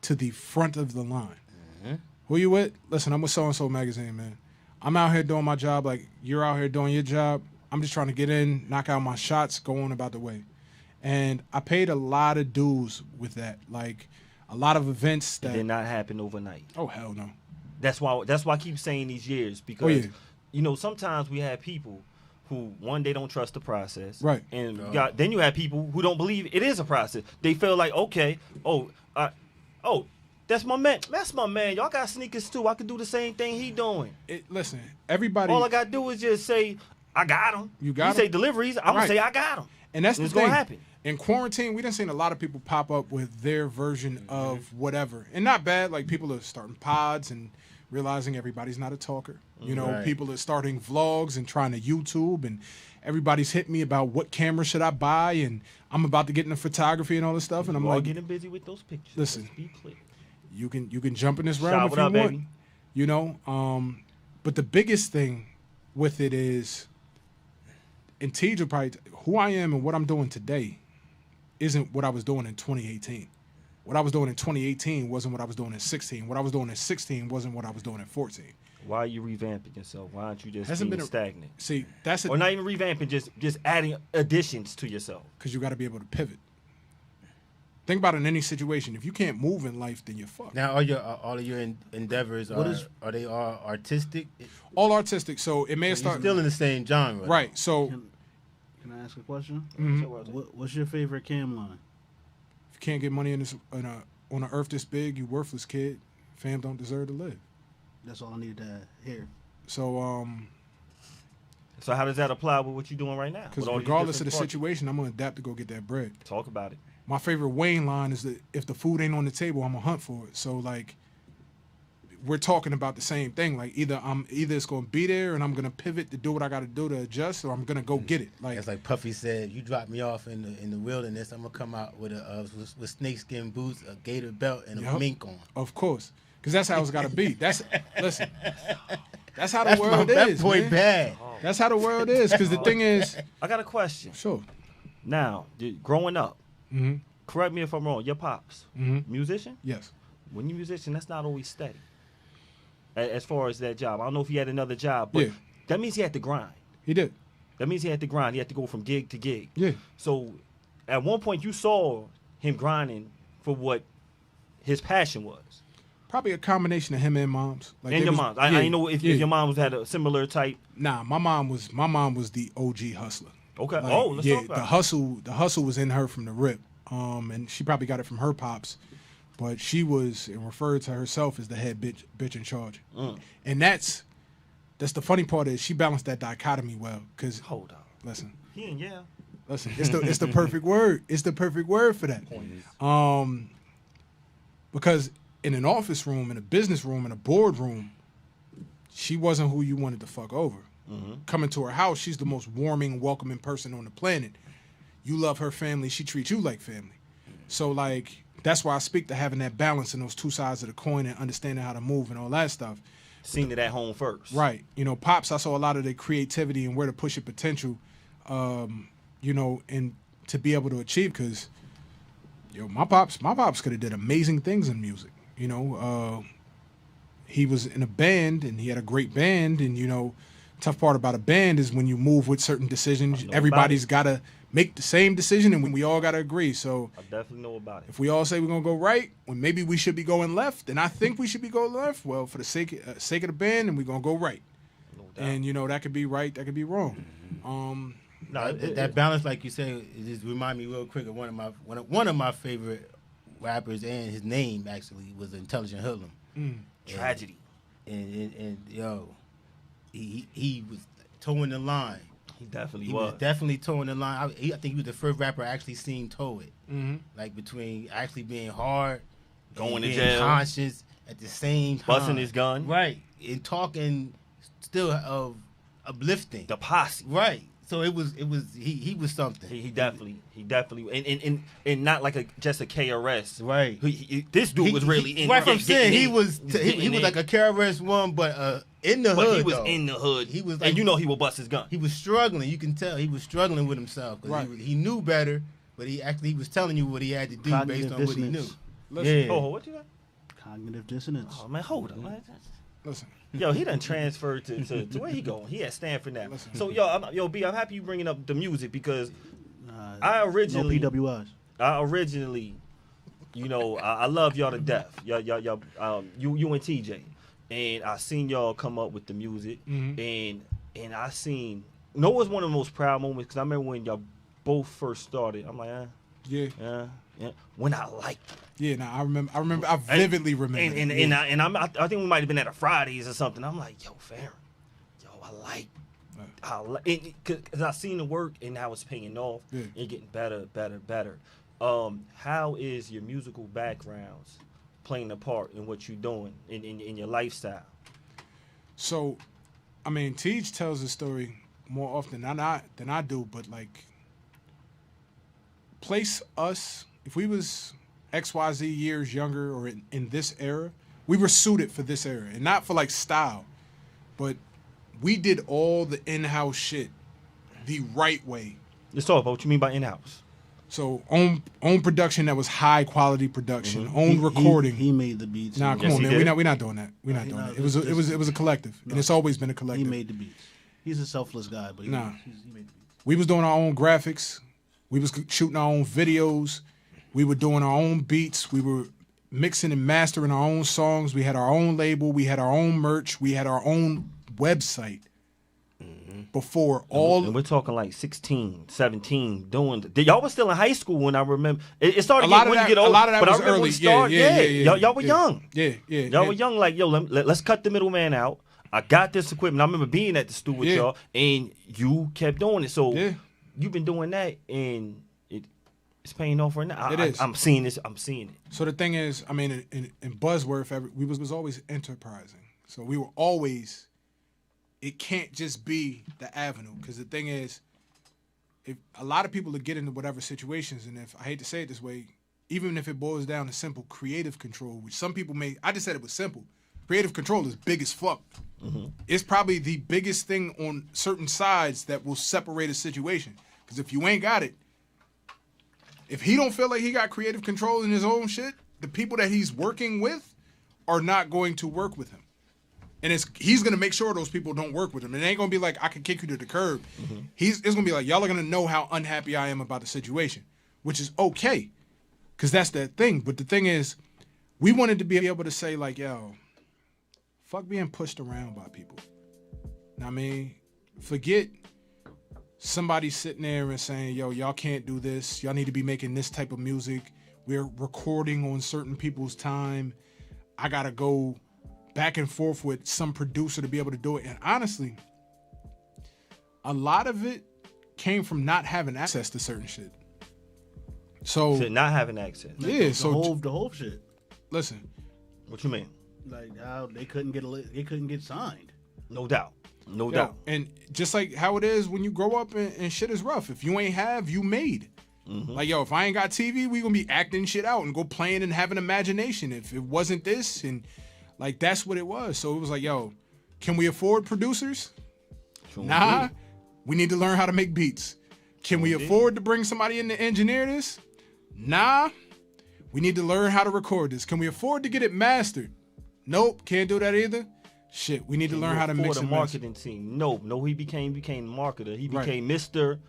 to the front of the line? Who you with? Listen, I'm with So-and-so magazine, man. I'm out here doing my job like you're out here doing your job. I'm just trying to get in, knock out my shots, go on about the way. And I paid a lot of dues with that. Like a lot of events that It did not happen overnight. Oh, hell no. That's why I keep saying these years, because sometimes we have people who, one, they don't trust the process, right? And then you have people who don't believe it is a process. They feel like, okay, that's my man. That's my man. Y'all got sneakers too. I can do the same thing he doing. Listen, everybody. All I gotta do is just say I got him. You got him. Say deliveries. I'm gonna say I got him. And that's the thing. Gonna happen. In quarantine, we done seen a lot of people pop up with their version of whatever, and not bad. Like people are starting pods and realizing everybody's not a talker. People are starting vlogs and trying to YouTube, and everybody's hit me about what camera should I buy, and I'm about to get into photography and all this stuff, and I'm like, getting busy with those pictures. Listen, be clear. You can jump in this realm if you want, baby. But the biggest thing with it is, and Tej will probably, who I am and what I'm doing today isn't what I was doing in 2018. What I was doing in 2018 wasn't what I was doing in 16. What I was doing in 16 wasn't what I was doing in 14. Why are you revamping yourself? Why aren't you just being stagnant? See, or not even revamping, just adding additions to yourself. Because you got to be able to pivot. Think about it in any situation. If you can't move in life, then you're fucked. Now, all of your endeavors are they all artistic? All artistic. So it may have started. Still in the same genre, right? So, can I ask a question? Mm-hmm. What's your favorite cam line? If you can't get money on an earth this big, you worthless kid. Fam don't deserve to live. That's all I needed to hear. So So how does that apply with what you're doing right now? Because regardless of the situation, I'm gonna adapt to go get that bread. Talk about it. My favorite Wayne line is that if the food ain't on the table, I'm gonna hunt for it. So like, we're talking about the same thing. Like either it's gonna be there and I'm gonna pivot to do what I gotta do to adjust, or I'm gonna go get it. Like it's like Puffy said, you drop me off in the wilderness, I'm gonna come out with with snakeskin boots, a gator belt, and a mink on. Of course, because that's how it's gotta be. Listen. That's how the world is. That boy bad. That's how the world is. Because the thing is, I got a question. Sure. Now, growing up, mm-hmm. correct me if I'm wrong. Your pops, musician? Yes. When you're musician, that's not always steady. As far as that job, I don't know if he had another job, but that means he had to grind. He did. That means he had to grind. He had to go from gig to gig. Yeah. So, at one point, you saw him grinding for what his passion was. Probably a combination of him and mom's. Like and your mom. I didn't know if your mom had a similar type. Nah, my mom was the OG hustler. Okay. Like, Let's talk about the hustle was in her from the rip. And she probably got it from her pops, but she was and referred to herself as the head bitch in charge. And that's the funny part is she balanced that dichotomy well. Cause hold on, listen. Listen, it's the perfect word. It's the perfect word for that. Because in an office room, in a business room, in a boardroom, she wasn't who you wanted to fuck over. Coming to her house, she's the most warming, welcoming person on the planet. You love her family, she treats you like family. So, like, that's why I speak to having that balance in those two sides of the coin and understanding how to move and all that stuff. Seen it at home first. Right. Pops, I saw a lot of their creativity and where to push your potential, and to be able to achieve, because, my pops could have did amazing things in music. He was in a band and he had a great band, and tough part about a band is when you move with certain decisions, everybody's got to make the same decision and we all got to agree. So I definitely know about it. If we all say we're going to go right, when maybe we should be going left, and I think we should be going left, well, for the sake of the band, and we're going to go right. No doubt. And, that could be right, that could be wrong. No, that balance, like you say, it just remind me real quick of one of my favorite rappers, and his name actually was Intelligent Hoodlum. Tragedy. And yo, he was towing the line. He definitely He was. was definitely towing the line. I think he was the first rapper I actually seen tow it. Mm-hmm. Like between actually being hard, Going and to being jail. conscious at the same time, Busting his gun. right, and talking still of uplifting, The posse. right. So it was he was something. He definitely and not like just a KRS. Right. This dude was really in. Right from saying he was getting like a KRS One, but in the But hood. he was though. in the hood. He was and like- you know he will bust his gun. He was struggling. You can tell he was struggling with himself. 'Cause Right. he knew better, but he was telling you what he had to do Cognitive based on what he knew. dissonance. Listen, Yeah. Oh, what you got? Cognitive dissonance. Oh man, hold on. Man. listen. Yo, he done transferred to where he going? He at Stanford now. Listen. So yo, B, I'm happy you bringing up the music because Uh, I no originally, PWIs. you know, I love y'all to death. Y'all, you and TJ, and I seen y'all come up with the music, Mhm. and I seen. You know, it was one of the most proud moments because I remember when y'all both first started. I'm like, Yeah, when I liked them. yeah. Now I remember. I vividly remember. I think we might have been at a Fridays or something. I'm like, yo, Farron, I like because I seen the work and how it's paying off Yeah. and getting better. How is your musical backgrounds playing a part in what you're doing in your lifestyle? So, I mean, Tej tells the story more often than I do, but like, place us, if we was XYZ years younger or in this era, we were suited for this era. And not for like style, but we did all the in-house shit the right way. Let's talk about what you mean by in-house. So own production that was high quality production, own He- recording. He made the beats. Nah, Yes, come on, he man. did. We're not doing that. We're not he doing not- that. It was a collective, and it's always been a He collective. made the beats. He's a selfless guy, but he made the beats. We was doing our own graphics. We was shooting our own videos. We were doing our own beats. We were mixing and mastering our own songs. We had our own label. We had our own merch. We had our own website. Before all, And we're talking like 16, 17, y'all was still in high school when I remember. It started a lot getting of when that, you get a older. lot of that but I was remember early. we started, Yeah. Y'all were young. Yeah. Y'all were young, like, yo, let's cut the middleman out. I got this equipment. I remember being at the studio with Yeah. y'all, and you kept doing it. So Yeah. you've been doing that, and it's paying off right now. It is. I'm seeing this. I'm seeing it. So the thing is, I mean, in Buzzworth, we was always enterprising. So we were always. It can't just be the avenue, because the thing is, if a lot of people will get into whatever situations, and if I hate to say it this way, even if it boils down to simple creative control, which some people may, I just said it was simple. Creative control is big as fuck. It's probably the biggest thing on certain sides that will separate a situation. Because if you ain't got it, if he don't feel like he got creative control in his own shit, the people that he's working with are not going to work with him. And he's gonna make sure those people don't work with him. It ain't gonna be like, I can kick you to the curb. It's gonna be like, y'all are gonna know how unhappy I am about the situation, which is okay, because that's that thing. But the thing is, we wanted to be able to say like, yo, fuck being pushed around by people. Know what I mean, forget somebody sitting there and saying, yo, y'all can't do this. Y'all need to be making this type of music. We're recording on certain people's time. I gotta go back and forth with some producer to be able to do it. And honestly, a lot of it came from not having access to certain shit. So To not having access. yeah, The so whole shit. listen, What you mean? Like how they couldn't get signed. No doubt. No yo, doubt. and just like how it is when you grow up and shit is rough. If you ain't have, you made. Like, yo, if I ain't got TV, we gonna be acting shit out and go playing and having imagination. If it wasn't this, and like that's what it was. So it was like, yo, can we afford producers? Nah, we need to learn how to make beats. Can we afford to bring somebody in to engineer this? Nah, we need to learn how to record this. Can we afford to get it mastered? Nope, can't do that either. Shit, we need to learn how to mix a and master. marketing team. No, he became marketer. He Right. became Mr.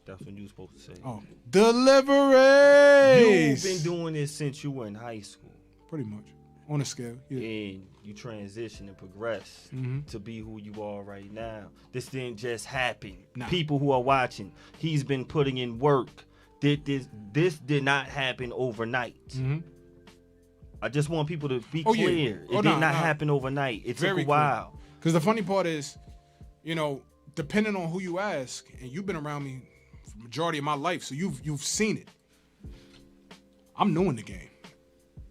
That's what you were supposed to say. Oh, deliveries. You've been doing this since you were in high school. Pretty much. On a scale, yeah. And you transition and progress to be who you are right now. This didn't just happen. Nah. People who are watching, he's been putting in work. This did not happen overnight. I just want people to be clear. It did not happen overnight. It took a while. Because the funny part is, depending on who you ask, and you've been around me for the majority of my life, so you've seen it. I'm new in the game.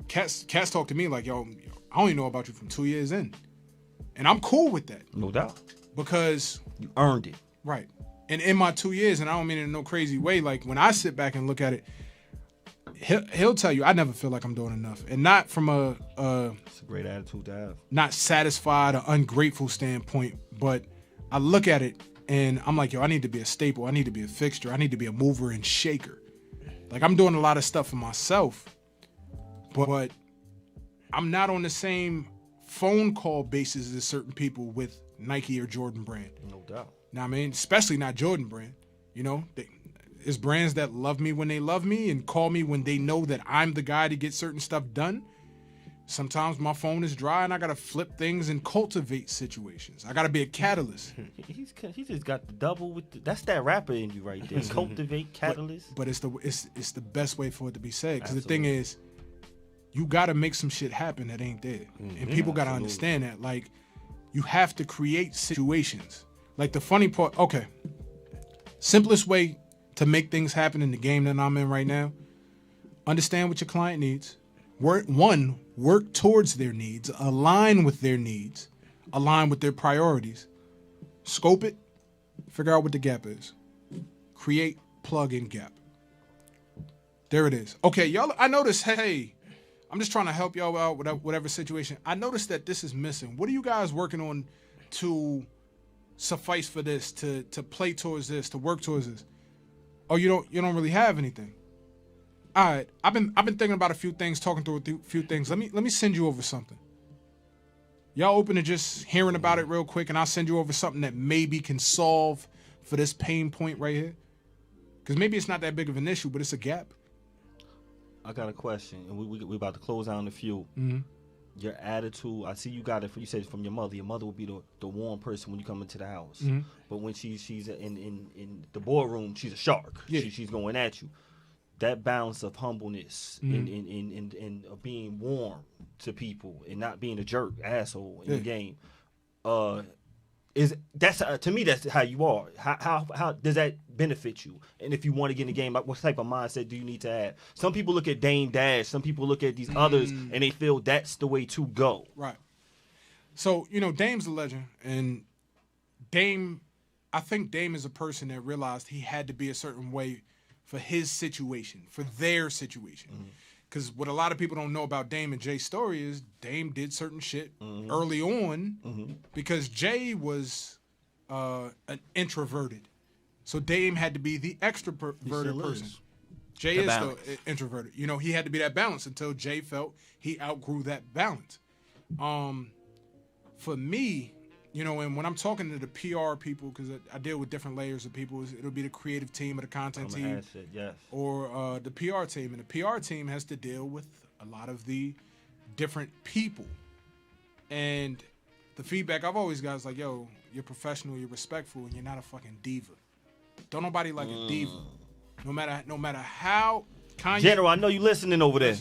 Cats talk to me like, yo, I only know about you from 2 years in. And I'm cool with that. No doubt. Because you earned it. Right. And in my 2 years, and I don't mean it in no crazy way, like when I sit back and look at it, he'll tell you I never feel like I'm doing enough. And not from it's a great attitude to have. Not satisfied or ungrateful standpoint, but I look at it and I'm like, yo, I need to be a staple. I need to be a fixture. I need to be a mover and shaker. Like I'm doing a lot of stuff for myself, but I'm not on the same phone call basis as certain people with Nike or Jordan brand. No doubt. Now, I mean, especially not Jordan brand. There's brands that love me when they love me and call me when they know that I'm the guy to get certain stuff done. Sometimes my phone is dry and I got to flip things and cultivate situations. I got to be a catalyst. He just got the double with that's that rapper in you right there. Cultivate, catalyst. But it's the best way for it to be said. Because the thing is, you got to make some shit happen that ain't there. And people got to understand that. Like, you have to create situations. Like the funny part, okay. Simplest way to make things happen in the game that I'm in right now, understand what your client needs. Work towards their needs, align with their needs, align with their priorities. Scope it, figure out what the gap is. Create, plug in gap. There it is. Okay, y'all, I noticed, hey, I'm just trying to help y'all out with whatever situation. I noticed that this is missing. What are you guys working on to suffice for this, to play towards this, to work towards this? Oh, you don't really have anything. All right, I've been thinking about a few things, talking through a few things. Let me send you over something. Y'all open to just hearing about it real quick, and I'll send you over something that maybe can solve for this pain point right here. Because maybe it's not that big of an issue, but it's a gap. I got a question, and we about to close out in a few. Your attitude, I see you got it. You said from your mother. Your mother will be the warm person when you come into the house, but when she's in the boardroom, she's a shark. Yeah. She's going at you. That balance of humbleness and of being warm to people and not being a jerk asshole in the game, to me that's how you are. How does that benefit you? And if you want to get in the game, like what type of mindset do you need to have? Some people look at Dame Dash, some people look at these others, and they feel that's the way to go. Right. So Dame's a legend, and I think Dame is a person that realized he had to be a certain way for his situation, for their situation. Because what a lot of people don't know about Dame and Jay's story is Dame did certain shit early on because Jay was an introverted. So Dame had to be the extroverted person. Jay is still introverted. He had to be that balance until Jay felt he outgrew that balance. For me, and when I'm talking to the PR people, because I deal with different layers of people, it'll be the creative team or the content team, or the PR team. And the PR team has to deal with a lot of the different people. And the feedback I've always got is like, yo, you're professional, you're respectful, and you're not a fucking diva. Don't nobody like a diva. No matter how Kanye... General, I know you listening over there.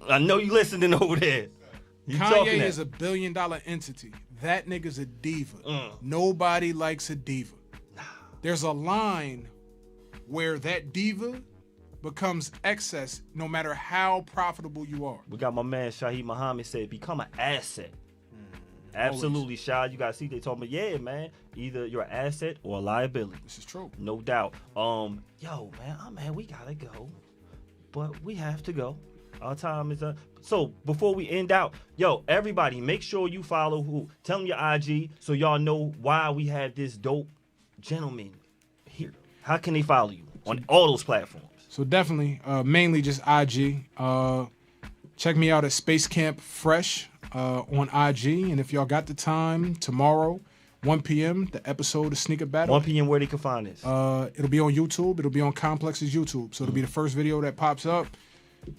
I know you listening over there. Kanye is a $1 billion entity. That nigga's a diva. Nobody likes a diva. There's a line where that diva becomes excess no matter how profitable you are. We got my man Shaheed Muhammad said, become an asset. Absolutely, Shah. You gotta see they talking about, yeah, man. Either you're an asset or a liability. This is true. No doubt. Yo, man, we gotta go. But we have to go. Our time is up. So before we end out, yo, everybody, make sure you follow who. Tell them your IG so y'all know why we have this dope gentleman here. How can they follow you on all those platforms? So definitely, mainly just IG. Check me out at Space Camp Fresh on IG. And if y'all got the time, tomorrow, 1 p.m., the episode of Sneaker Battle. 1 p.m. where they can find this? It'll be on YouTube. It'll be on Complex's YouTube. So it'll be the first video that pops up.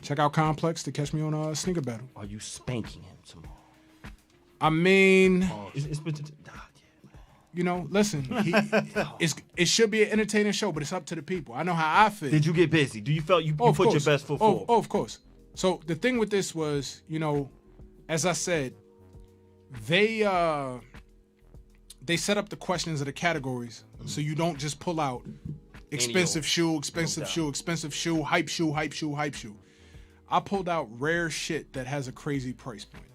check out Complex to catch me on Sneaker Battle. Are you spanking him tomorrow? I mean, listen, it should be an entertaining show, but it's up to the people. I know how I feel. Did you get busy? Do you felt you put your best foot forward? Oh, of course. So the thing with this was, as I said, they set up the questions of the categories, so you don't just pull out expensive shoe, expensive shoe, expensive shoe, hype shoe, hype shoe, hype shoe. I pulled out rare shit that has a crazy price point.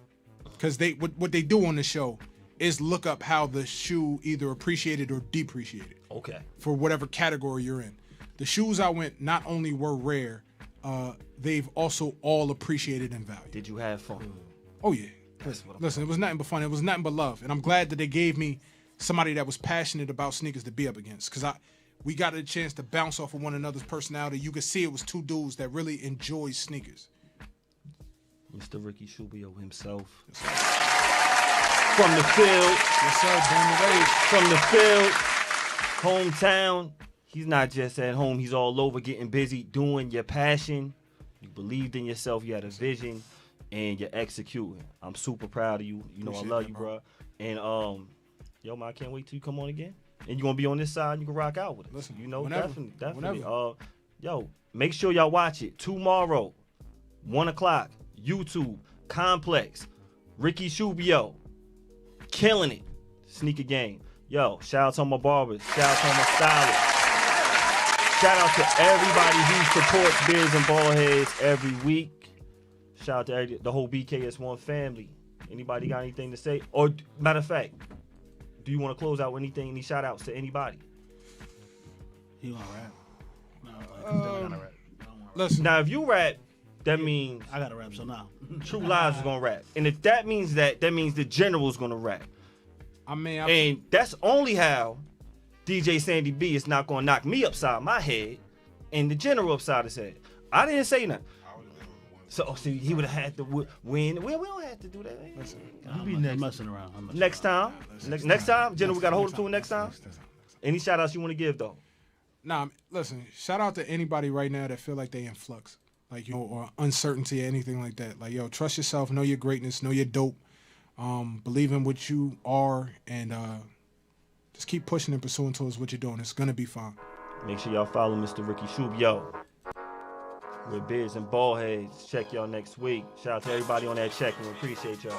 Because what they do on the show is look up how the shoe either appreciated or depreciated. Okay. For whatever category you're in. The shoes I went not only were rare, they've also all appreciated in value. Did you have fun? Oh, yeah. Listen, it was nothing but fun. It was nothing but love. And I'm glad that they gave me somebody that was passionate about sneakers to be up against. Because we got a chance to bounce off of one another's personality. You could see it was two dudes that really enjoy sneakers. Mr. Ricky Shubio himself. From the field. Yes, sir. From the field. Hometown. He's not just at home. He's all over getting busy, doing your passion. You believed in yourself. You had a vision. And you're executing. I'm super proud of you. You know, appreciate I love you, bro. And, yo, man, I can't wait till you come on again. And you're going to be on this side and you can rock out with us. Listen, whenever. Definitely. Yo, make sure y'all watch it. Tomorrow, 1 o'clock, YouTube, Complex, Ricky Shubio, killing it. Sneaker game. Yo, shout out to my barbers. Shout out to my stylists. Shout out to everybody who supports Beards and Baldheads every week. Shout out to the whole BKS1 family. Anybody got anything to say? Or, matter of fact, do you want to close out with any shout outs to anybody? He want to rap? No, I gotta rap. Listen. Now, if you rap, that means I gotta rap, so now. True Lives is gonna rap. And if that means that means the General's gonna rap. And that's only how DJ Sandy B is not gonna knock me upside my head and the General upside his head. I didn't say nothing. So, see, he would have had to win. We don't have to do that. Listen, I'm messing around. Next time, General, we gotta hold him to it next time. Any shout outs you want to give though? Nah, listen. Shout out to anybody right now that feel like they in flux, or uncertainty or anything like that. Like, yo, trust yourself, know your greatness, know your dope, believe in what you are, and just keep pushing and pursuing towards what you're doing. It's gonna be fine. Make sure y'all follow Mr. Ricky Shubio. With Beards and Baldheads. Check y'all next week. Shout out to everybody on that check. We appreciate y'all.